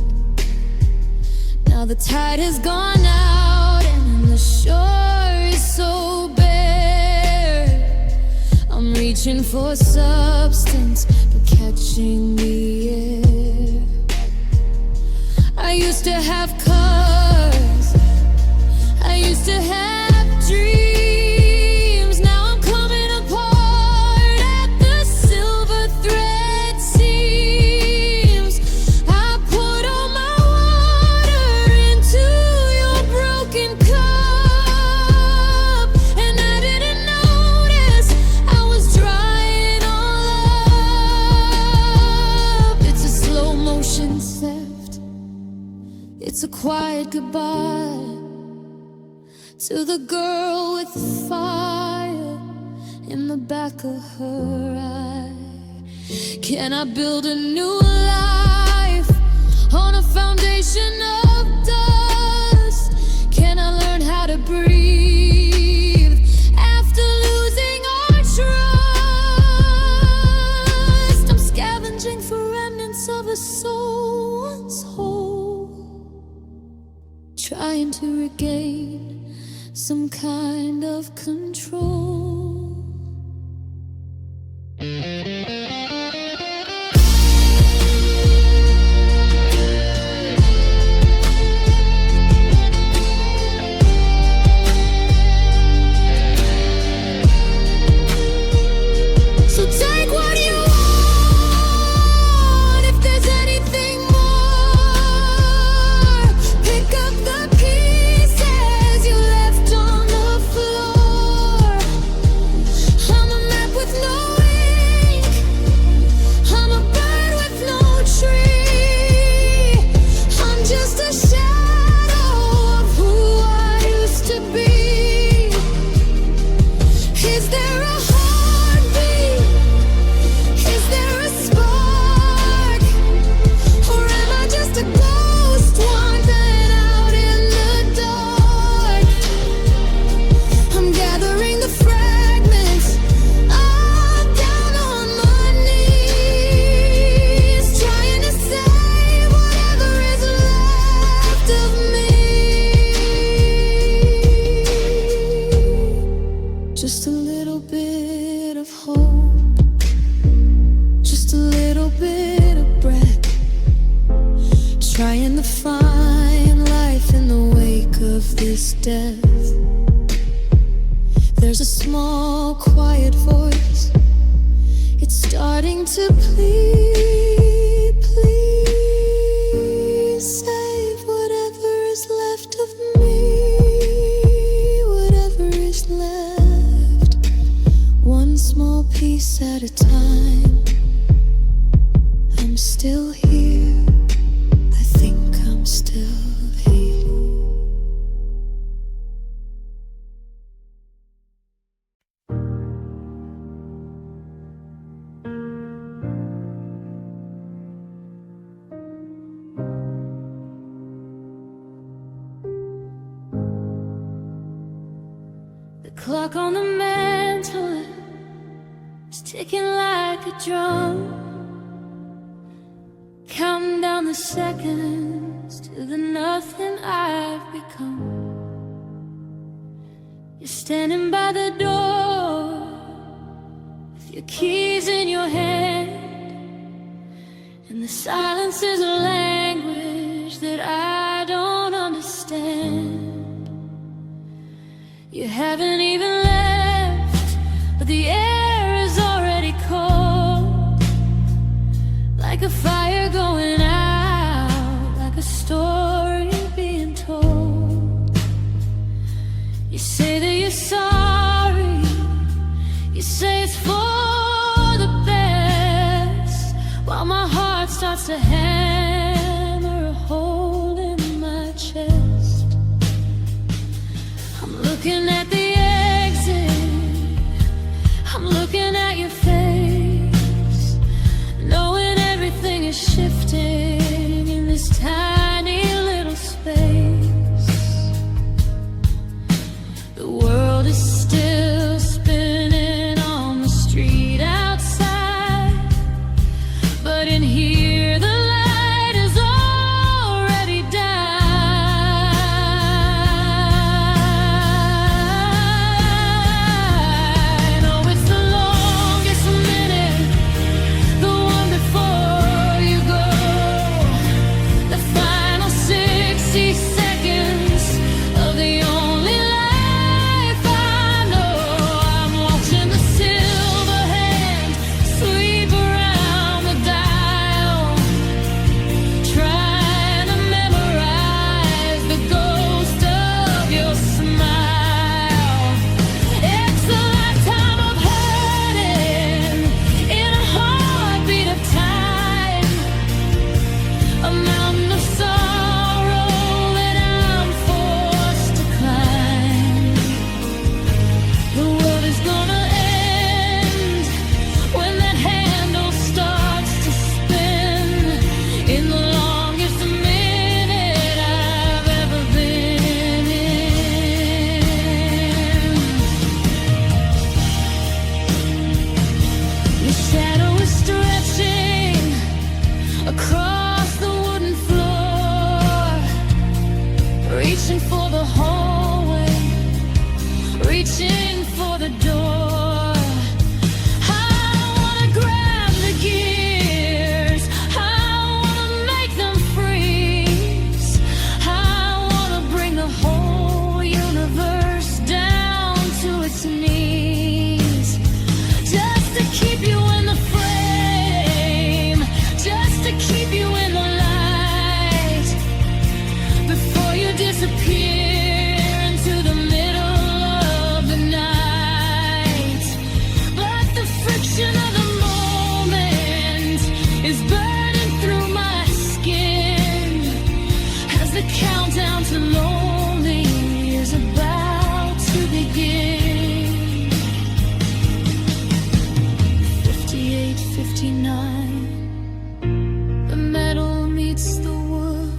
Now the tide has gone out and the shore is so bare. I'm reaching for substance but catching the air. I used to have cars, I used to have dreams. Now I'm coming apart at the silver thread seams. I put all my water into your broken cup, and I didn't notice I was drying all up. It's a slow motion theft, it's a quiet goodbye to the girl with the fire in the back of her eye. Can I build a new life on a foundation of dust? Can I learn how to breathe after losing our trust? I'm scavenging for remnants of a soul once whole, trying to regain some kind of control. So take what you want, if there's anything more. Pick up the pieces you left on the floor. a little bit of breath, trying to find life in the wake of this death. There's a small, quiet voice. It's starting to plead, please save whatever is left of me, whatever is left, one small piece at a time. I'm still here, I think I'm still here. The clock on the mantle is ticking like a drum, counting down the seconds to the nothing I've become. You're standing by the door with your keys in your hand, and the silence is a language that I don't understand. You haven't even left, but the air is already cold, like a fire going out, like a story being told. You say that you're sorry, you say it's for the best, while my heart starts to hammer a hole in my chest. I'm looking at the exit, I'm looking at your face, knowing everything is shifting in this tiny little space. The world is still spinning on the street outside, but in here the light is already died. Oh, it's the longest minute, the one before you go, the final 60 seconds of the only life I know. I'm watching the silver hand sweep around the dial, trying to memorize the ghost of your smile. It's a lifetime of hurting in a heartbeat of time, a mountain of sorrow that I'm forced to climb. The world is gonna end when that handle starts to spin, in the longest minute I've ever been in. Your shadow is stretching across the wooden floor, reaching for the hallway, reaching for the door. I wanna grab the gears, I wanna make them freeze, I wanna bring the whole universe down to its knees, just to keep you in the frame, just to keep you in the light, before you disappear into the middle of the night. But the friction of the moment is burning through my skin, as the countdown to lonely is about to begin. 58, 59, the metal meets the wood.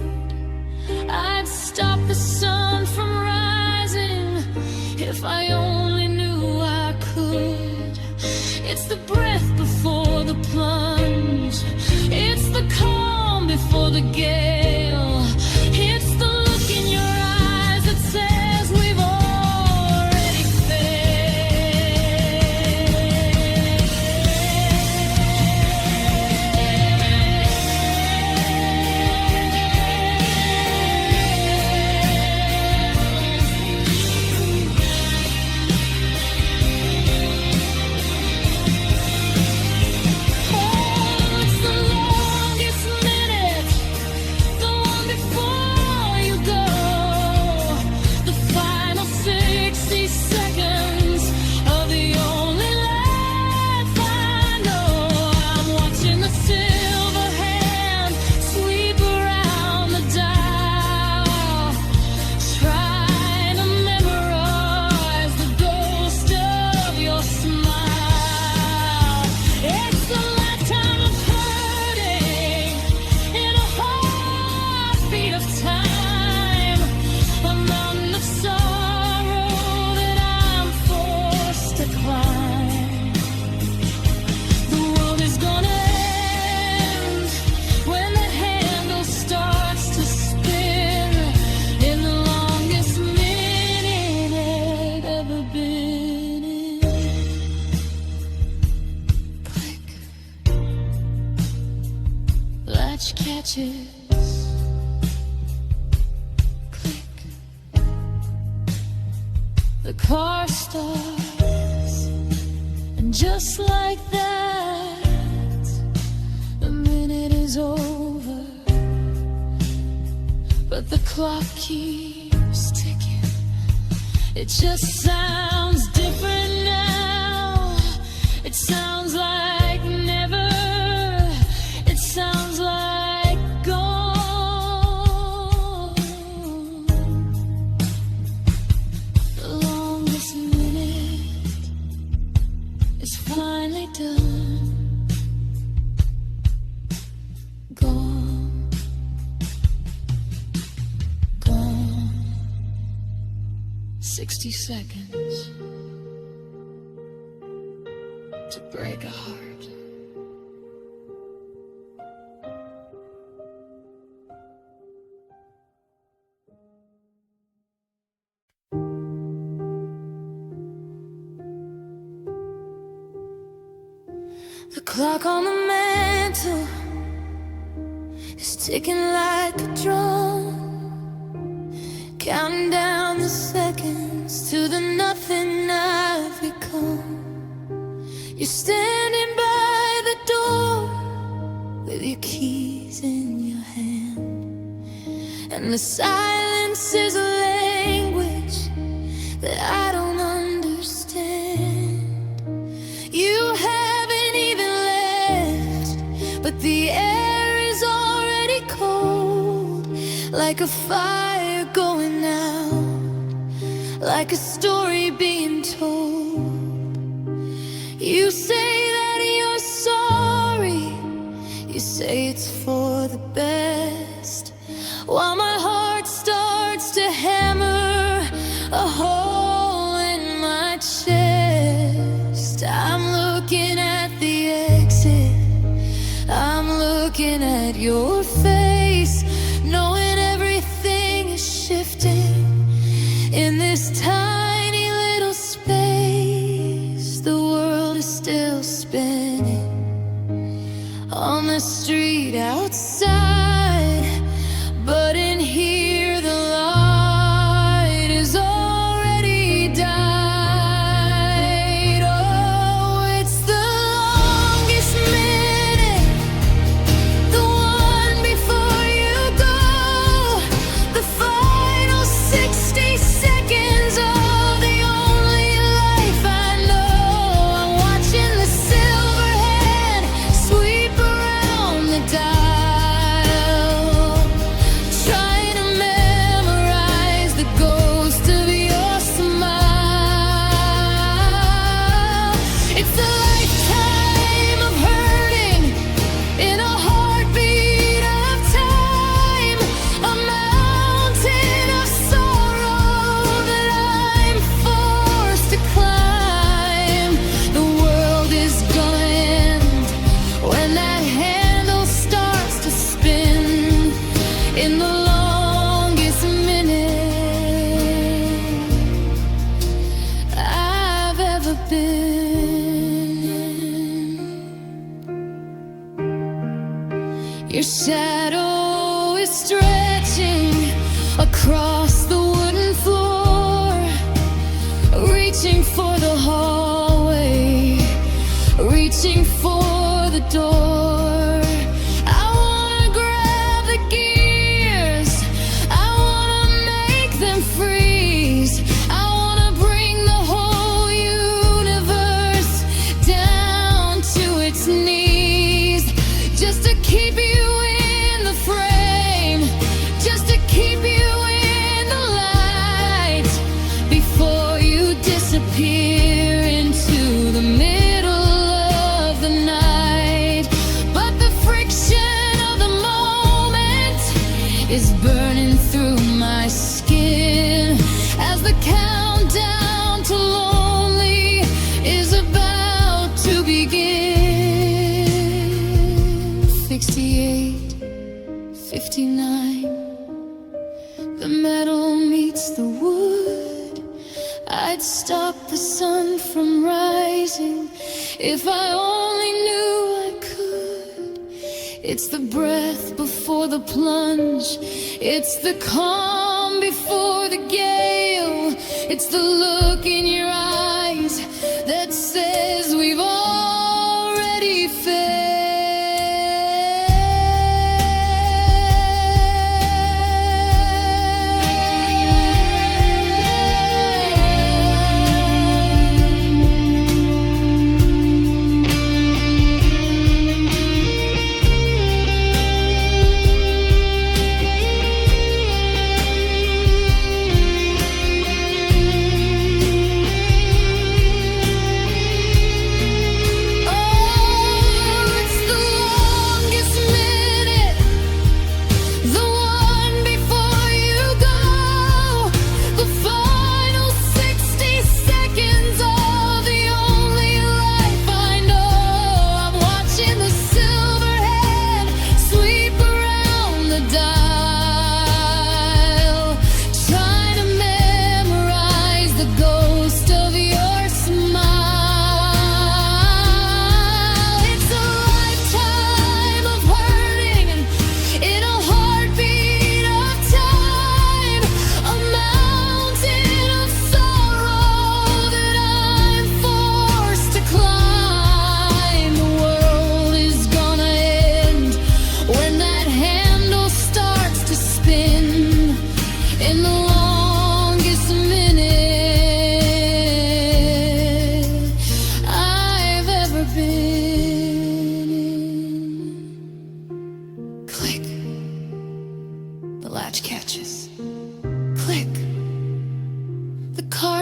I'd stop the sun from rising if I only knew I could. It's the breath before the plunge, it's the calm before the gale, it's the look in your eyes that says we've already failed. clutch catches. Click. The car starts, and just like that, the minute is over. But the clock keeps ticking. It just sounds different now. It sounds like never. It sounds like gone. The longest minute is finally done. Gone. Gone. 60 seconds to break a heart. The clock on the mantle is ticking like a drum, counting down the seconds to the nothing I've become. You're standing by the door with your keys in your hand, and the silence is a language that I don't understand. You haven't even left, but the air is already cold, like a fire going out, like a story being told. You say that you're sorry, you say it's for the best, while my heart starts to hammer a hole in my chest. I'm looking at the exit, I'm looking at your face, knowing everything is shifting in this tiny little space. The world is still spinning on the street outside, but in here the light is already died. Oh, it's the longest minute, the one before you go, the final 60 seconds of the only life I know. I'm watching the silver hand sweep around the dial, trying to memorize the ghost of your smile. It's a lifetime of hurting in a heartbeat of time, a mountain of sorrow that I'm forced to climb. The world is gonna end when that handle starts to spin in the longest minute I've ever been in. Your shadow is stretching across the wooden floor, reaching for the hallway, reaching for the door. I wanna grab the gears, I wanna make them freeze, I wanna bring the whole universe down to its knees, just to keep you in the frame, just to keep you in the light, before you disappear into the middle of the night. But the friction of the moment is burning through my skin as the countdown to lonely is about to begin. 68, 59, the metal meets the wood. I'd stop the sun from rising if I only knew I could. It's the breath before the plunge. It's the calm before the gale. It's the look in your eyes that says we've already failed.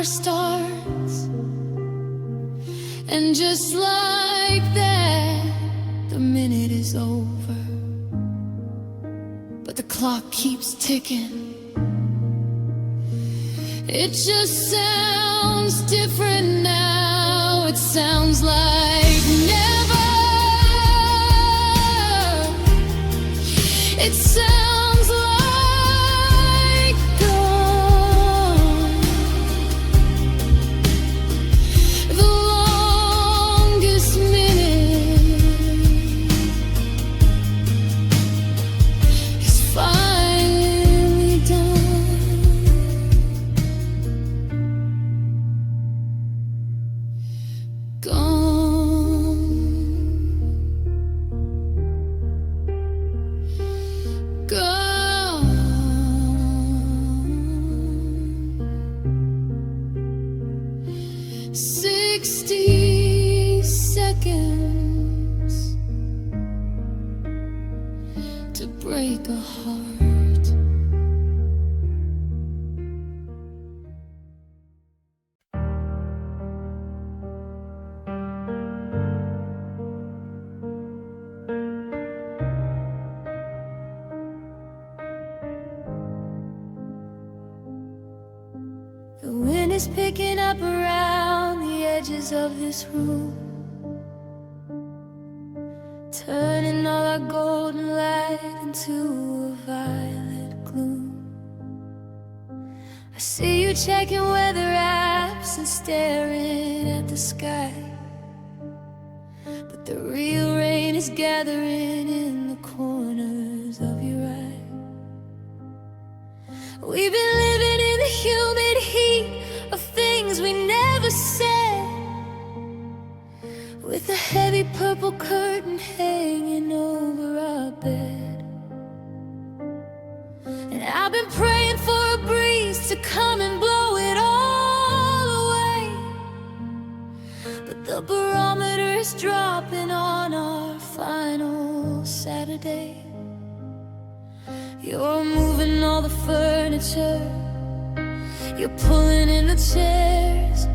Starts, and just like that, the minute is over. But the clock keeps ticking. It just sounds different now. It sounds like never. It sounds like break a heart. The wind is picking up around the edges of this room, turning all our golden light into a violet gloom. I see you checking weather apps and staring at the sky, but the real rain is gathering in the corners of your eye. We've been living in the humid heat of things we never said, with a heavy purple curtain hanging over our bed. And I've been praying for a breeze to come and blow it all away, but the barometer is dropping on our final Saturday. You're moving all the furniture, you're pulling in the chairs,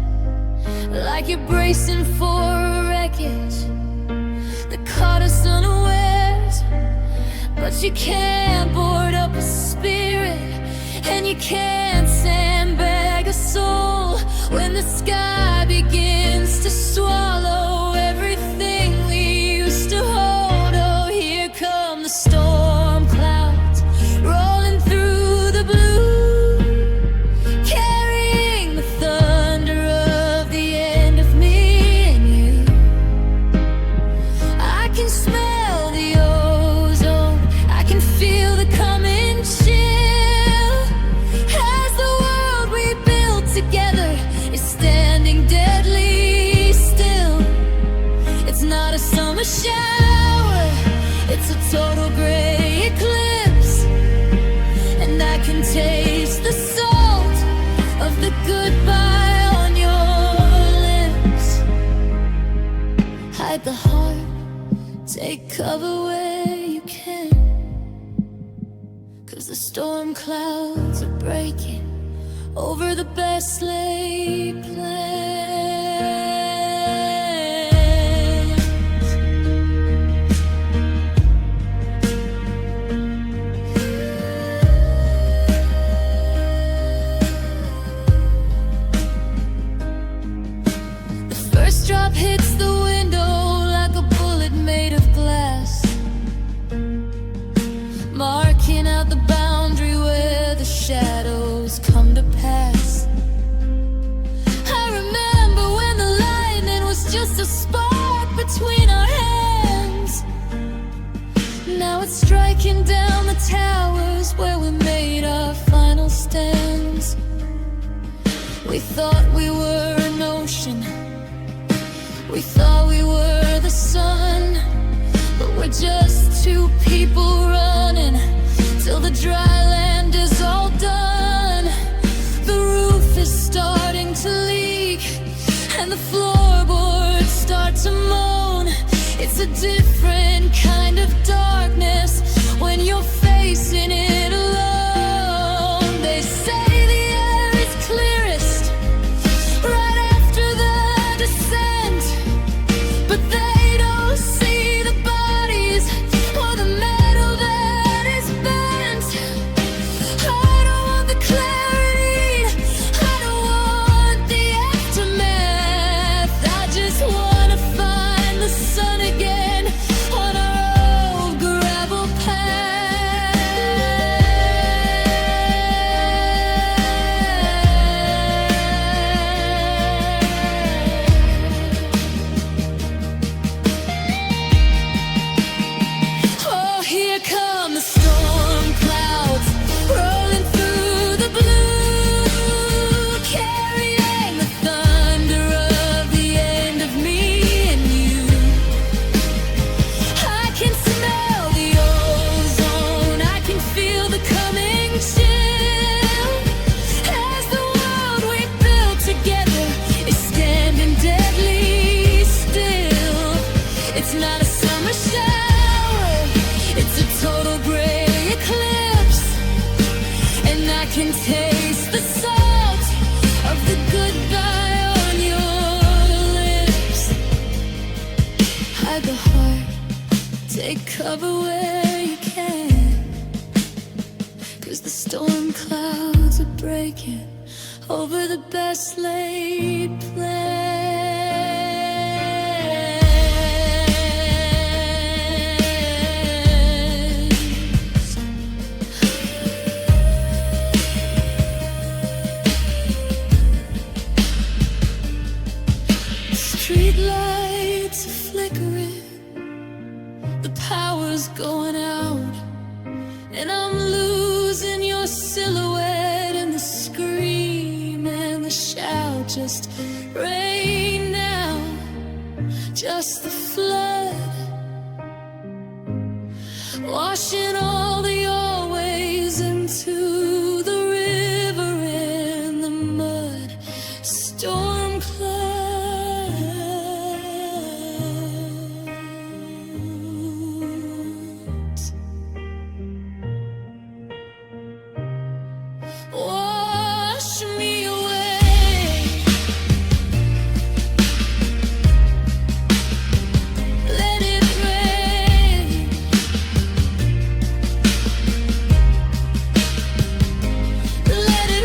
like you're bracing for a wreckage that caught us unawares. But you can't board up a spirit, and you can't sandbag a soul when the sky begins to swallow everything we used to hold. Oh, here come the storm clouds rolling through the blue, carrying the thunder of the end of me and you. I can smell the cover where you can, 'cause the storm clouds are breaking over the best laid plans. The first drop hits the window like a bullet made of glass, marking out the boundary where the shadows come to pass. I remember when the lightning was just a spark between our hands. Now it's striking down the towers where we made our final stands. We thought we were an ocean, we thought we were the sun, but we're just two people running till the dry land is all done. The roof is starting to leak and the floorboards start to moan. It's a different kind of darkness when you're facing it alone. They say the air is clearest right after the descent, but they don't see the bodies or the metal that is bent. I don't want the clarity, I don't want the aftermath. I just wanna find the sun again on our old gravel path. Oh, here come the storm clouds rolling through the blue, carrying the thunder of the end of me and you. I can smell the ozone, I can feel the coming chill, as the world we built together is standing deadly still. It's not a summer shower, it's a total gray eclipse, and I can taste the salt of the goodbye on your lips. Hide the heart, take cover where you can, 'cause the storm clouds are breaking over the best laid plans. Street lights are flickering, the power's going out, and I'm losing your silhouette in the scream and the shout. Just rain now, just the flood, washing all the old ways into the river in the mud. Storm clouds wash me away. Let it rain. Let it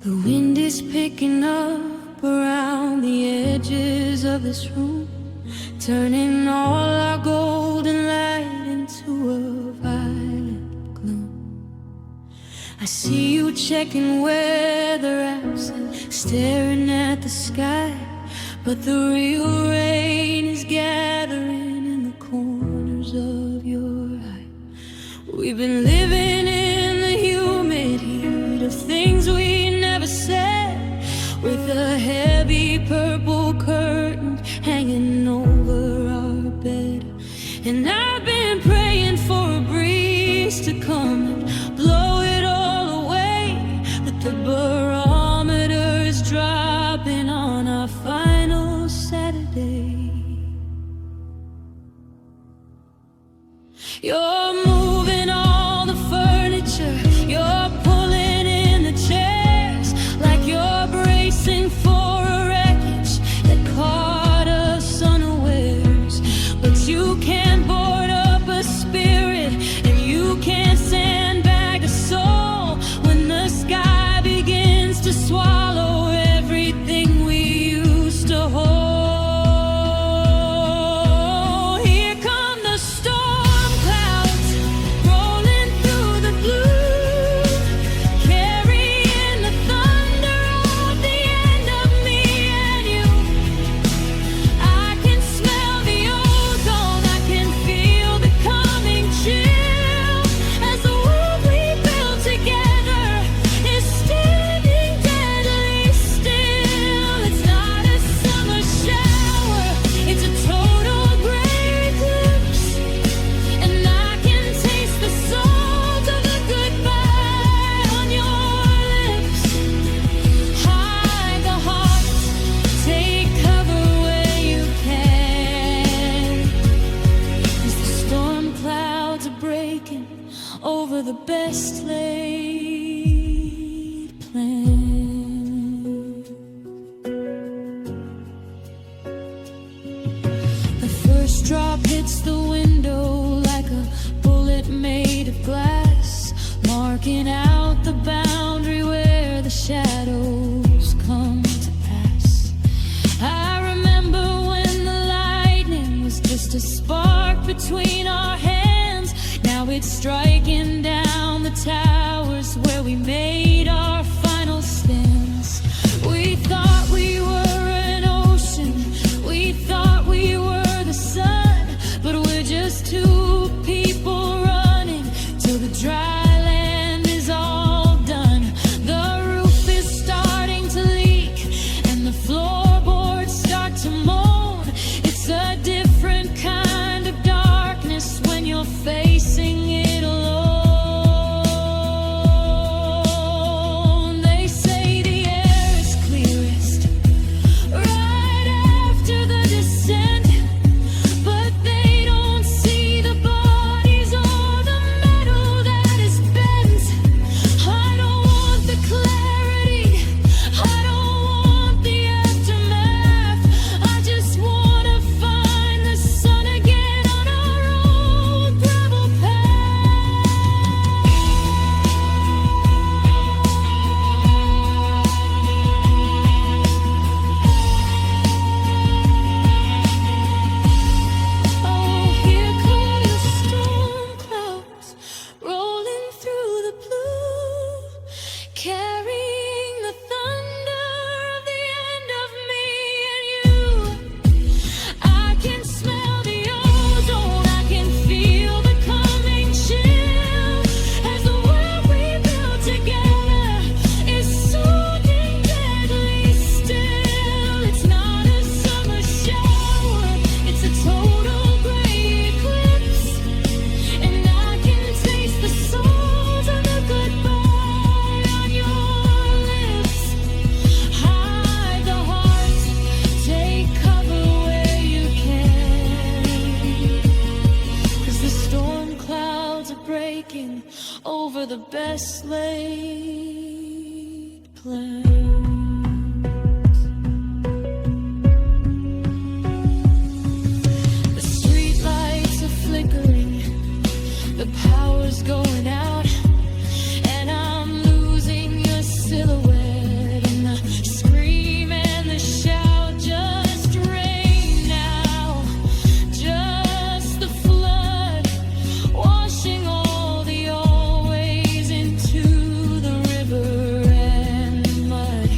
The wind is picking up around the edges of this room, turning all our golden light into a violet gloom. I see you checking weather apps and staring at the sky, but the real rain is gathering We've been living in the humid heat of things we never said, with a heavy purple curtain hanging over our bed. And I've been praying for a breeze to come and blow it all away, but the barometer's dropping on our final Saturday. You're moving all the furniture, you're pulling in the chairs, like you're bracing for a wreckage that caught us unawares. But you can't board up a spirit, and you can't sandbag a soul when the sky begins to swallow everything we used to hold. Over the best laid plan. The first drop hits the window like a bullet made of glass, marking out the boundary where the shadows come to pass. I remember when the lightning was just a spark between our hands. Now it's striking down the towers where we made our final stands. We thought we were an ocean, we thought we were the sun, but we're just two people running till the dry land is all done. The roof is starting to leak and the floorboards start to moan. It's a different kind of darkness when you're facing it alone. They say the air is clearest right after the descent, but they don't see the bodies or the metal that is bent. I don't want the clarity, I don't want the aftermath. I just wanna find the sun again on our own gravel Oh, here come the storm clouds rolling through the blue, carrying the thunder of the end of me and you. I can smell the ozone, I can feel the coming chill, as the world we built together is soaking deadly still. It's not a summer shower, it's a total gray eclipse, and I can taste the salt of the goodbye on your lips. Hide the heart, take cover where you can, 'cause the storm clouds are breaking over the best laid plans. The street lights are flickering, the power's going out, and I'm losing your silhouette. And the scream and the shout just rain now, just the flood washing all the old ways into the river and mud.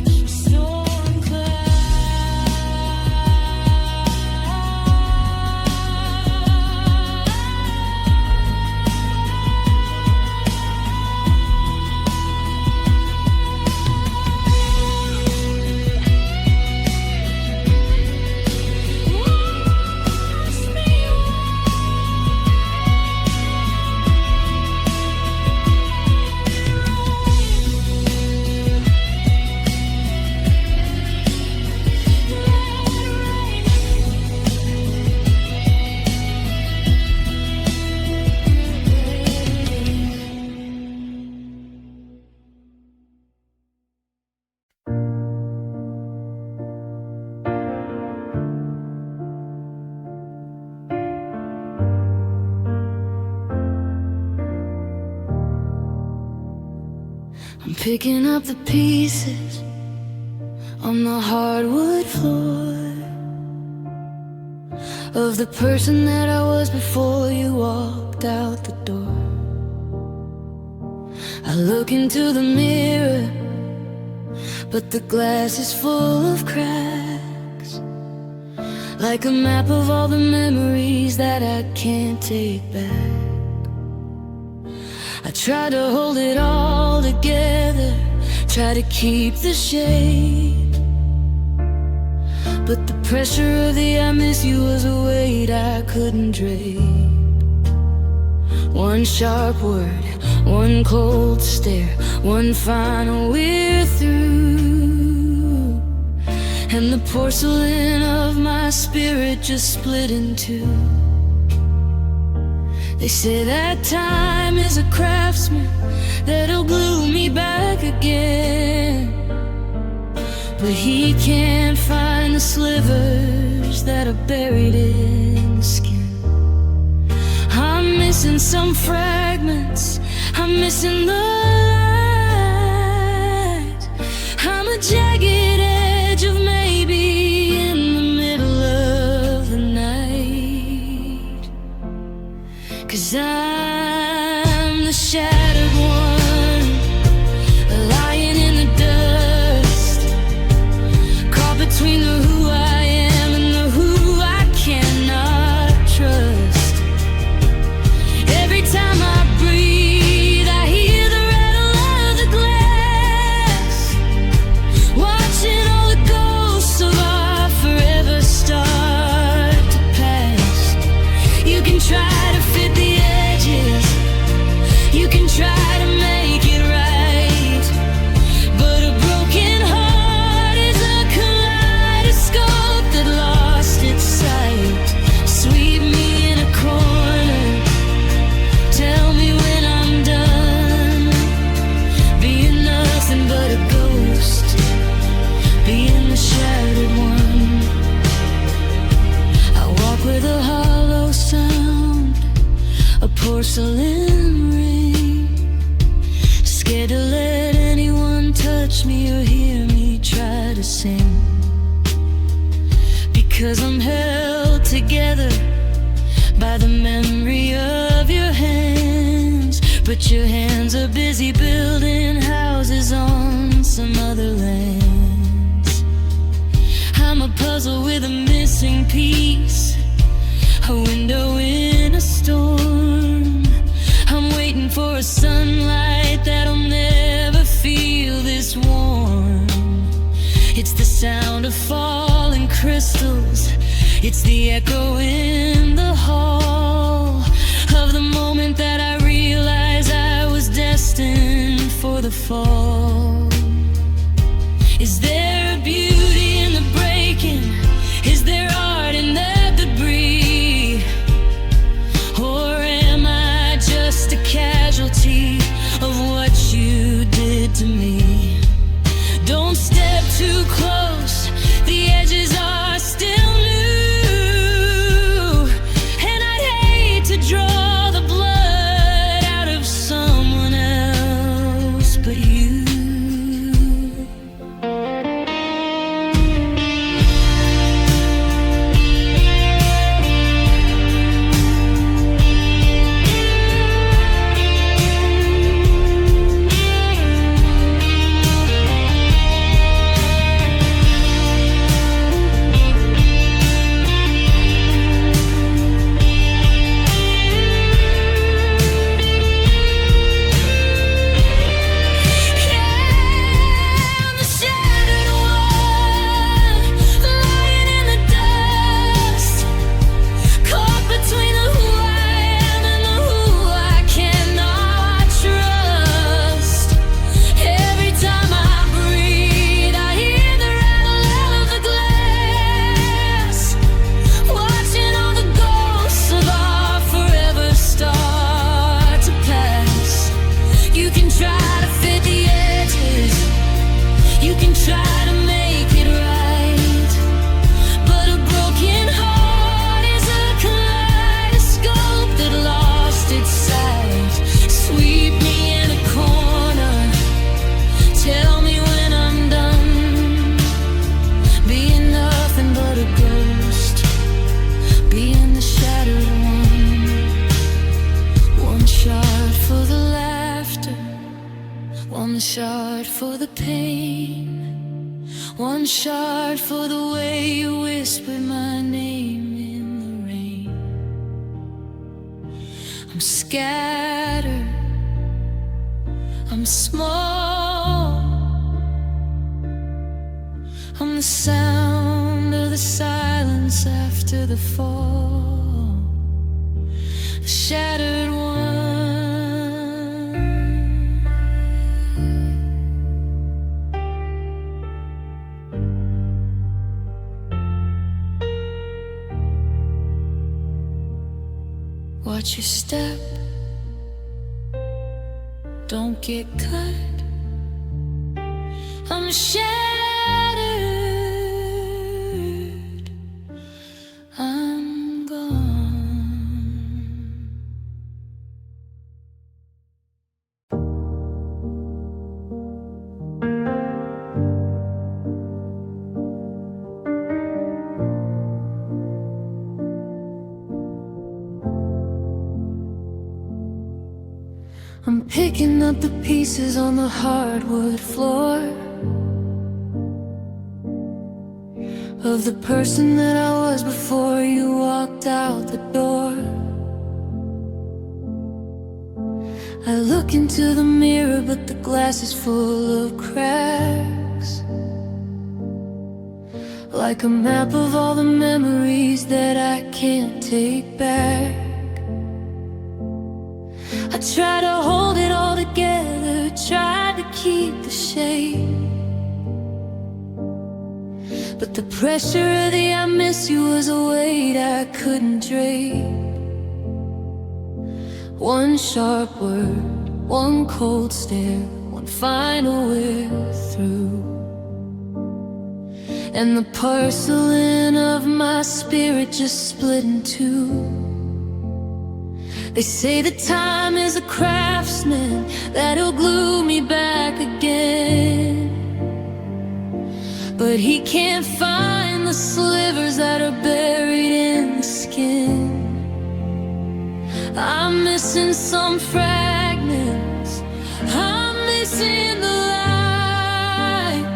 picking up the pieces on the hardwood floor of the person that I was before you walked out the door. I look into the mirror, but the glass is full of cracks, like a map of all the memories that I can't take back. I try to hold it all together, try to keep the shape, but the pressure of the I miss you was a weight I couldn't drape. One sharp word, one cold stare, one final we're through, and the porcelain of my spirit just split in two. They say that time is a craftsman that'll glue me back again, but he can't find the slivers that are buried in the skin. I'm missing some fragments, I'm missing the light. I'm a jagged edge of maybe in the middle of the night, 'cause I'm the shattered one, lying in the dust, caught between the who I am and the who I cannot trust. Every time I breathe, I hear the rattle of the glass, watching all the ghosts of our forever start to pass. You can try to fit the edges, you can try to make it right, but a broken heart is a kaleidoscope that lost its sight. Sweep me in a corner, tell me when I'm done being nothing but a ghost, being the shattered one. I walk with a hollow sound, a porcelain ring, scared to let anyone touch me or hear me try to sing, because I'm held together by the memory of your hands, but your hands are busy building houses on some other lands. I'm a puzzle with a missing piece, a window in a storm. I'm waiting for a sunlight that'll never feel this warm. It's the sound of falling crystals, it's the echo in the hall of the moment that I realized I was destined for the fall. Is there a beauty in the breaking? Is there art in that debris? Or am I just a casualty of what you did to me? Don't step too close, the edges are still new, and I'd hate to draw the blood out of someone else but you. One shot for the pain, one shot for the way you whispered my name in the rain. I'm scattered, I'm small, I'm the sound of the silence after the fall, the shattered one. Watch your step, don't get cut. I'm shattered, I'm gone. I'm picking up the pieces on the hardwood floor of the person that I was before you walked out the door. I look into the mirror, but the glass is full of cracks, like a map of all the memories that I can't take back. I try to hold it all together, tried to keep the shape, but the pressure of the I miss you was a weight I couldn't drape. One sharp word, one cold stare, one final we're through, and the porcelain of my spirit just split in two. They say that time is a craftsman, that he'll glue me back again, but he can't find the slivers that are buried in the skin. I'm missing some fragments, I'm missing the light.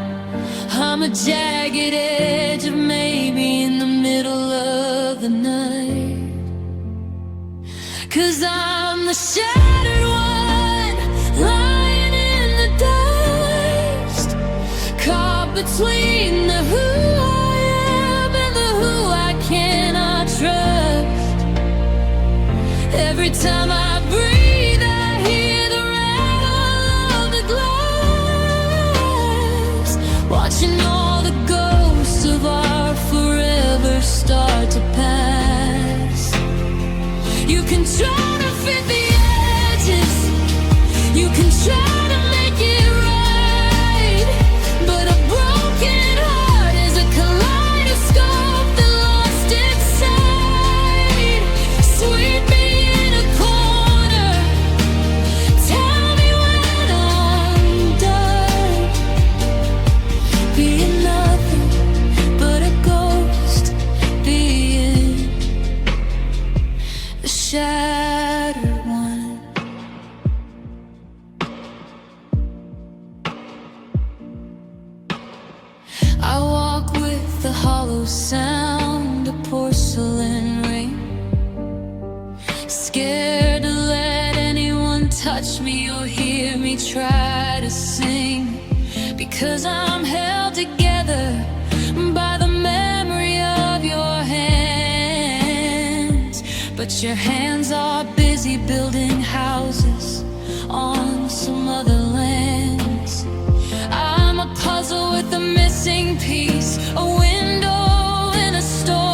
I'm a jagged edge of maybe in the middle of the night. 'Cause I'm the shattered one, lying in the dust, caught between the who I am and the who I cannot trust. Every time I breathe, I hear the rattle of the glass, watching all the ghosts of our forever start to pass. You can try to fit the edges, you can try to make it right, but a broken heart is a kaleidoscope that lost its sight. Sweep me in a corner, tell me when I'm done, being nothing but a ghost, being the shattered one. I walk with the hollow sound of porcelain rain, scared to let anyone touch me or hear me try to sing, because I'm held together by the memory of your hands. But your hands are busy building houses on some other lands. I'm a puzzle with a missing piece, a window in a storm.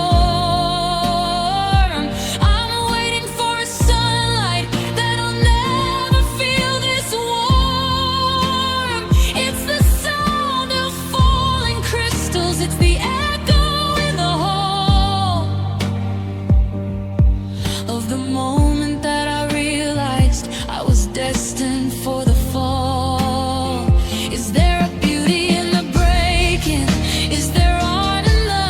I'm waiting for a sunlight that'll never feel this warm. It's the sound of falling crystals, it's the echo in the hall of the moment that I realized I was destined for the fall. Is there a beauty in the breaking? Is there art in the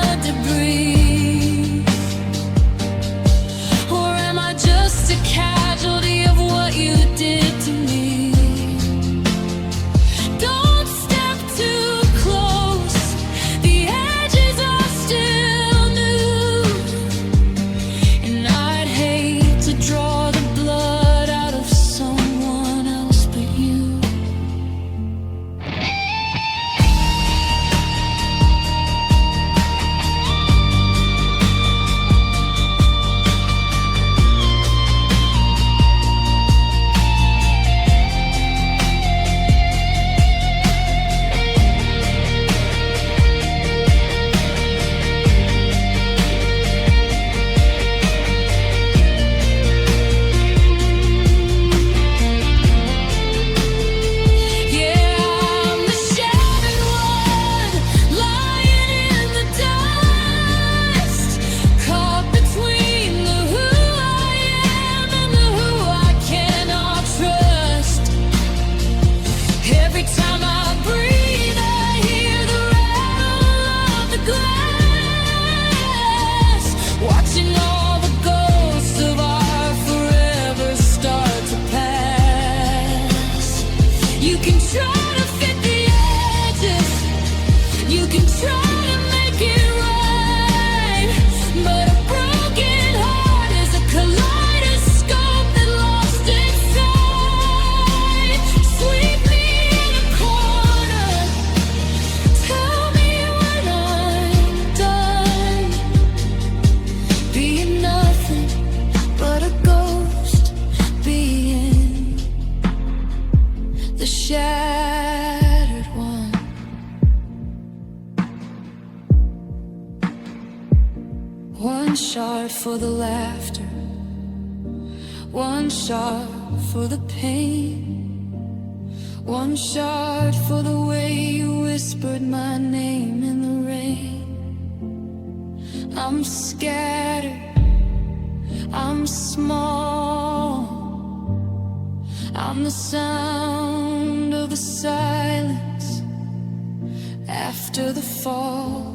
for the laughter, one shot for the pain, one shot for the way you whispered my name in the rain. I'm scattered, I'm small, I'm the sound of the silence after the fall,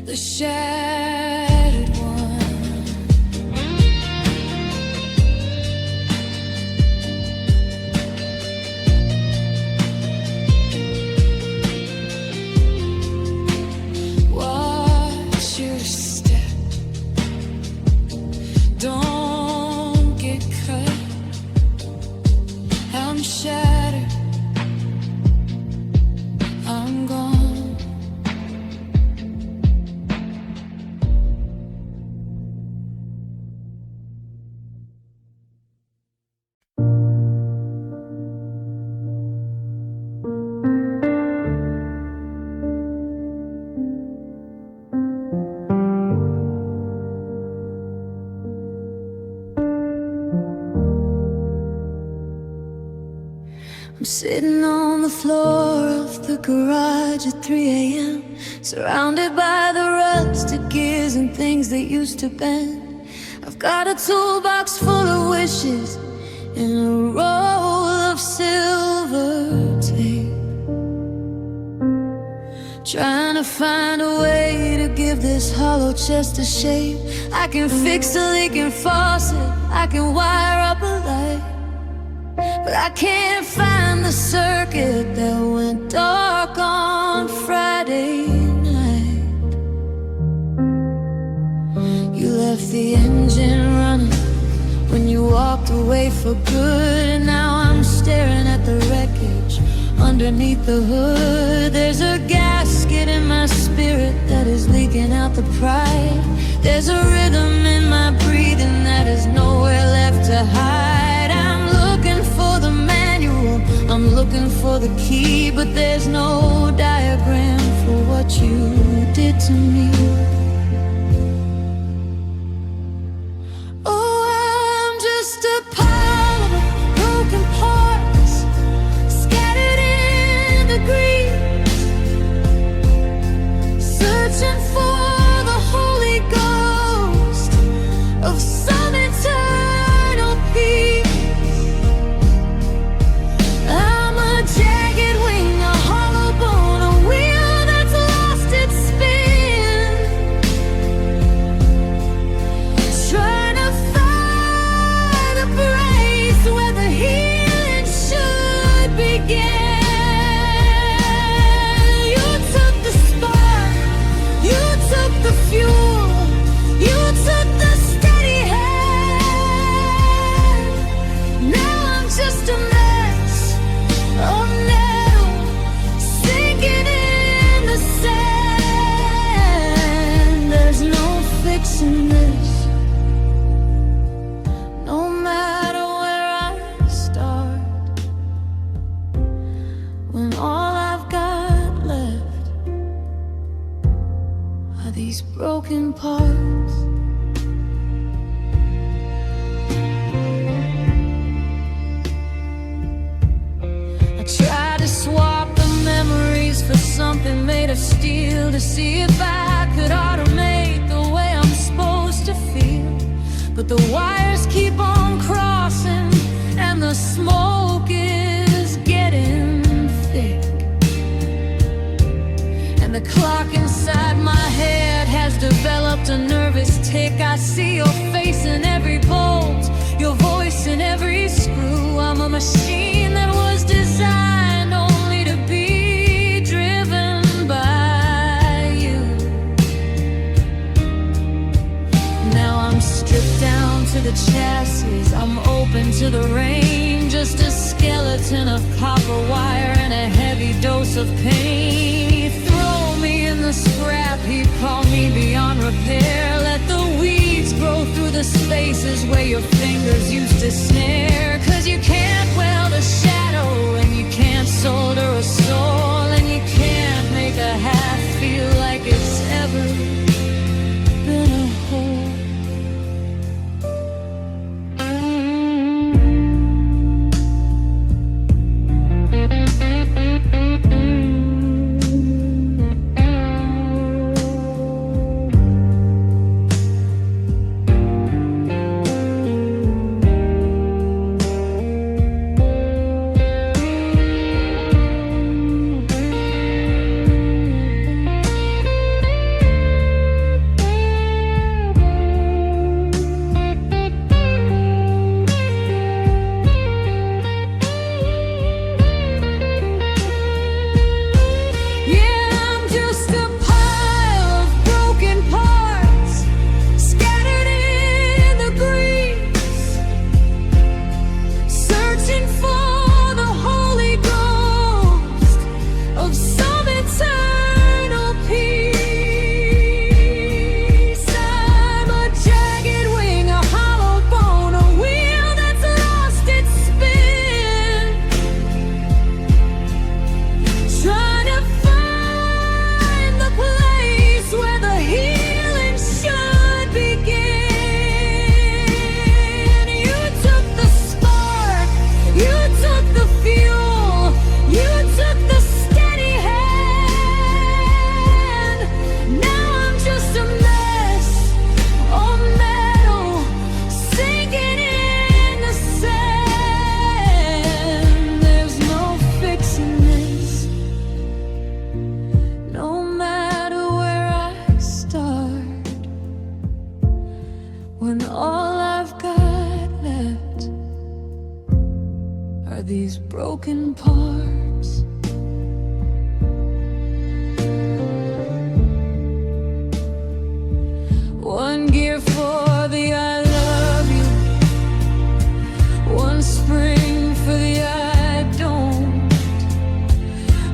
the shattered one. Watch your step, don't get cut. I'm shattered, I'm gone. I'm sitting on the floor of the garage at 3 a.m., surrounded by the rusted gears and things that used to bend. I've got a toolbox full of wishes and a roll of silver tape, trying to find a way to give this hollow chest a shape. I can fix a leaking faucet, I can wire up a light, but I can't find the circuit that went dark on Friday night. You left the engine running when you walked away for good, and now I'm staring at the wreckage underneath the hood. There's a gasket in my spirit that is leaking out the pride. There's a rhythm in my breathing that is nowhere left to hide. I'm looking for the manual, I'm looking for the key, but there's no diagram for what you did to me. Oh, I'm just a pile of broken parts, scattered in the grease, searching for the Holy Ghost of some eternal peace. I'm a jagged wing, a hollow bone, a wheel that's lost its spin, trying to find a place where the healing should begin. You took the spark, you took the fuel, you took the steady hand. Now I'm just a mess of metal sinking in the sand. There's no fixing this, no matter where I start, when all I've got left are these broken parts. I try to swap the memories for something made of steel, to see if I could automate the way I'm supposed to feel. But the wires keep on crossing and the smoke is getting thick, and the clock inside my head has developed a nervous tick. I see your face in every bolt, your voice in every screw. I'm a machine that was designed only to be driven by you. Now I'm stripped down to the chassis, I'm open to the rain, just a skeleton of copper wire and a heavy dose of pain. You throw me in the scrap heap, call me beyond repair. Let the weeds grow through the spaces where your fingers used to snare. 'Cause you can't weld a shadow, and you can't solder a soul, and you can't make a half feel like it's ever been a whole. when all I've got left are these broken parts. One gear for the I love you, one spring for the I don't,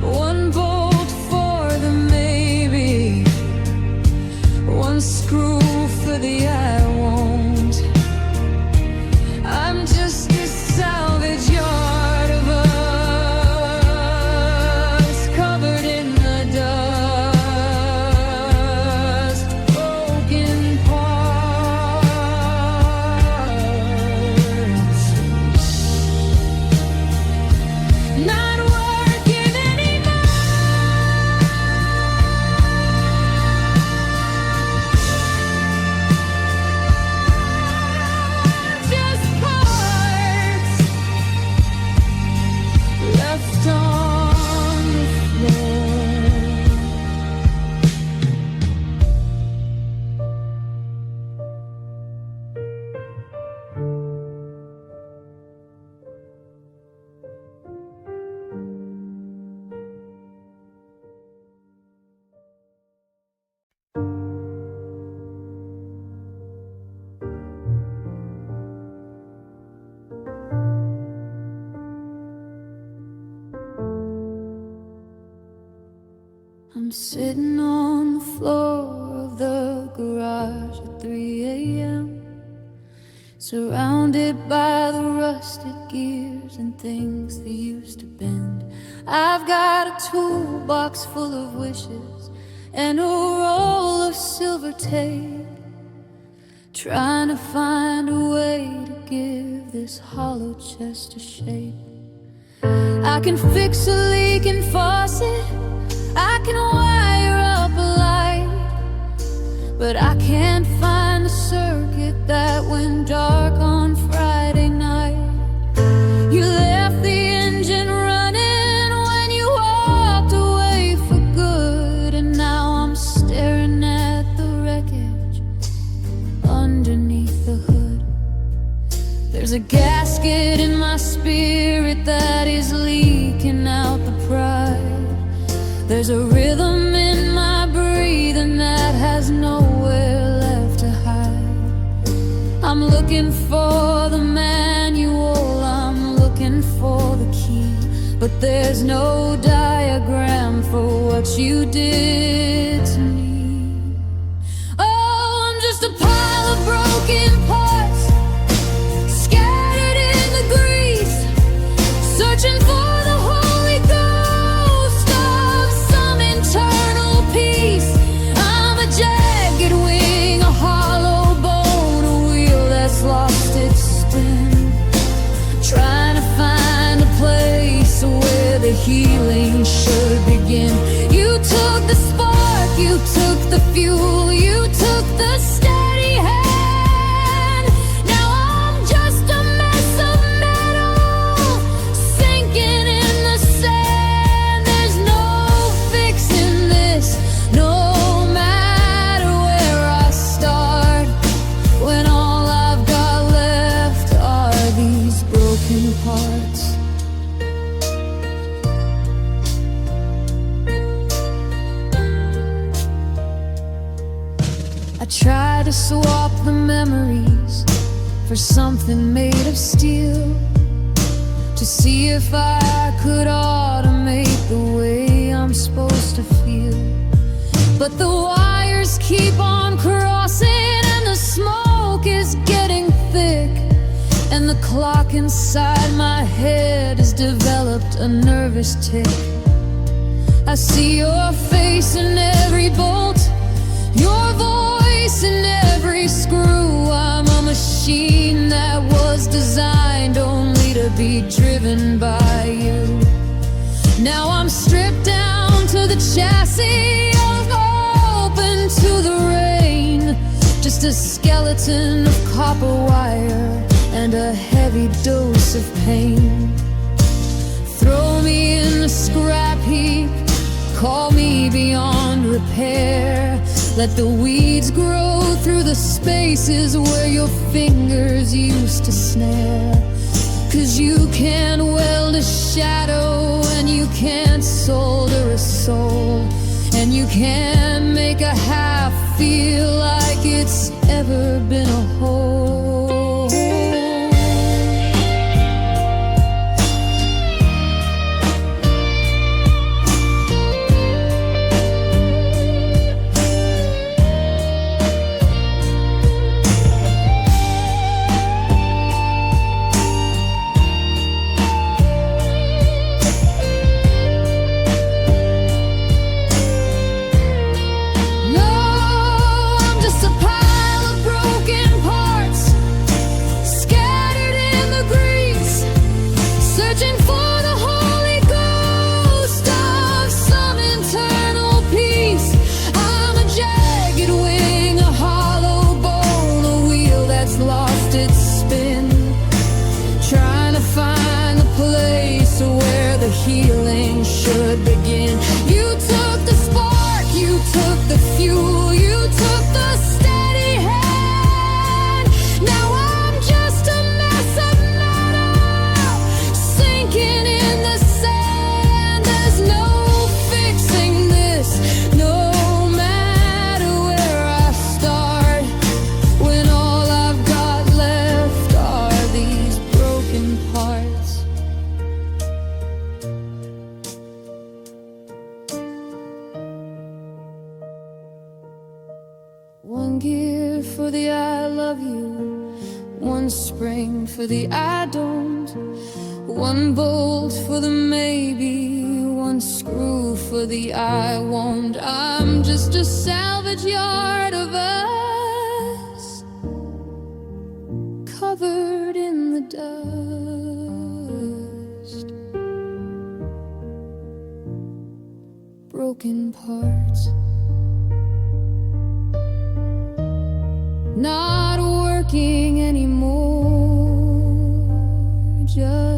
one bolt for the maybe, one screw for the I won't. I'm just a salvage yard of us, covered in the dust, broken parts, not working anymore. Just parts left on the floor. I'm sitting on the floor of the garage at 3 a.m., surrounded by the rusted gears and things that used to bend. I've got a toolbox full of wishes and a roll of silver tape, trying to find a way to give this hollow chest a shape. I can fix a leaking faucet, I can wire up a light, but I can't find a circuit that went dark on Friday night. You left the engine running when you walked away for good, and now I'm staring at the wreckage underneath the hood. There's a gasket in my spirit that is leaking out the pride. There's a rhythm in my breathing that has nowhere left to hide. I'm looking for the manual, I'm looking for the key, but there's no diagram for what you did to me. Oh, I'm just a pile of broken parts, scattered in the grease, searching for the Holy Ghost of some internal peace. I'm a jagged wing, a hollow bone, a wheel that's lost its spin, trying to find a place where the healing should begin. You took the spark, you took the fuel, you took the steady hand. Now I'm just a mess of metal, sinking in the sand. There's no fixing this, no matter where I start, when all I've got left are these broken parts. I tried to swap the memories for something made of steel, to see if I could automate the way I'm supposed to feel. But the wires keep on crossing and the smoke is getting thick, and the clock inside my head has developed a nervous tick. I see your face in every bolt, your voice in every screw. I'm a machine that was designed only to be driven by you. Now I'm stripped down to the chassis, open to the rain, just a skeleton of copper wire and a heavy dose of pain. Throw me in the scrap heap, call me beyond repair. Let the weeds grow through the spaces where your fingers used to snare. 'Cause you can't weld a shadow, and you can't solder a soul, and you can't make a half feel like it's ever been a whole. Healing should begin. You took the spark, you took the fuel, you took the steady hand. Now I'm just a mess of metal, sinking in the sand. There's no fixing this, no matter where I start, when all I've got left are these broken parts. One gear for the I love you, one spring for the I don't, one bolt for the maybe, one screw for the I won't. I'm just a salvage yard of us, covered in the dust. Broken parts, not working anymore, just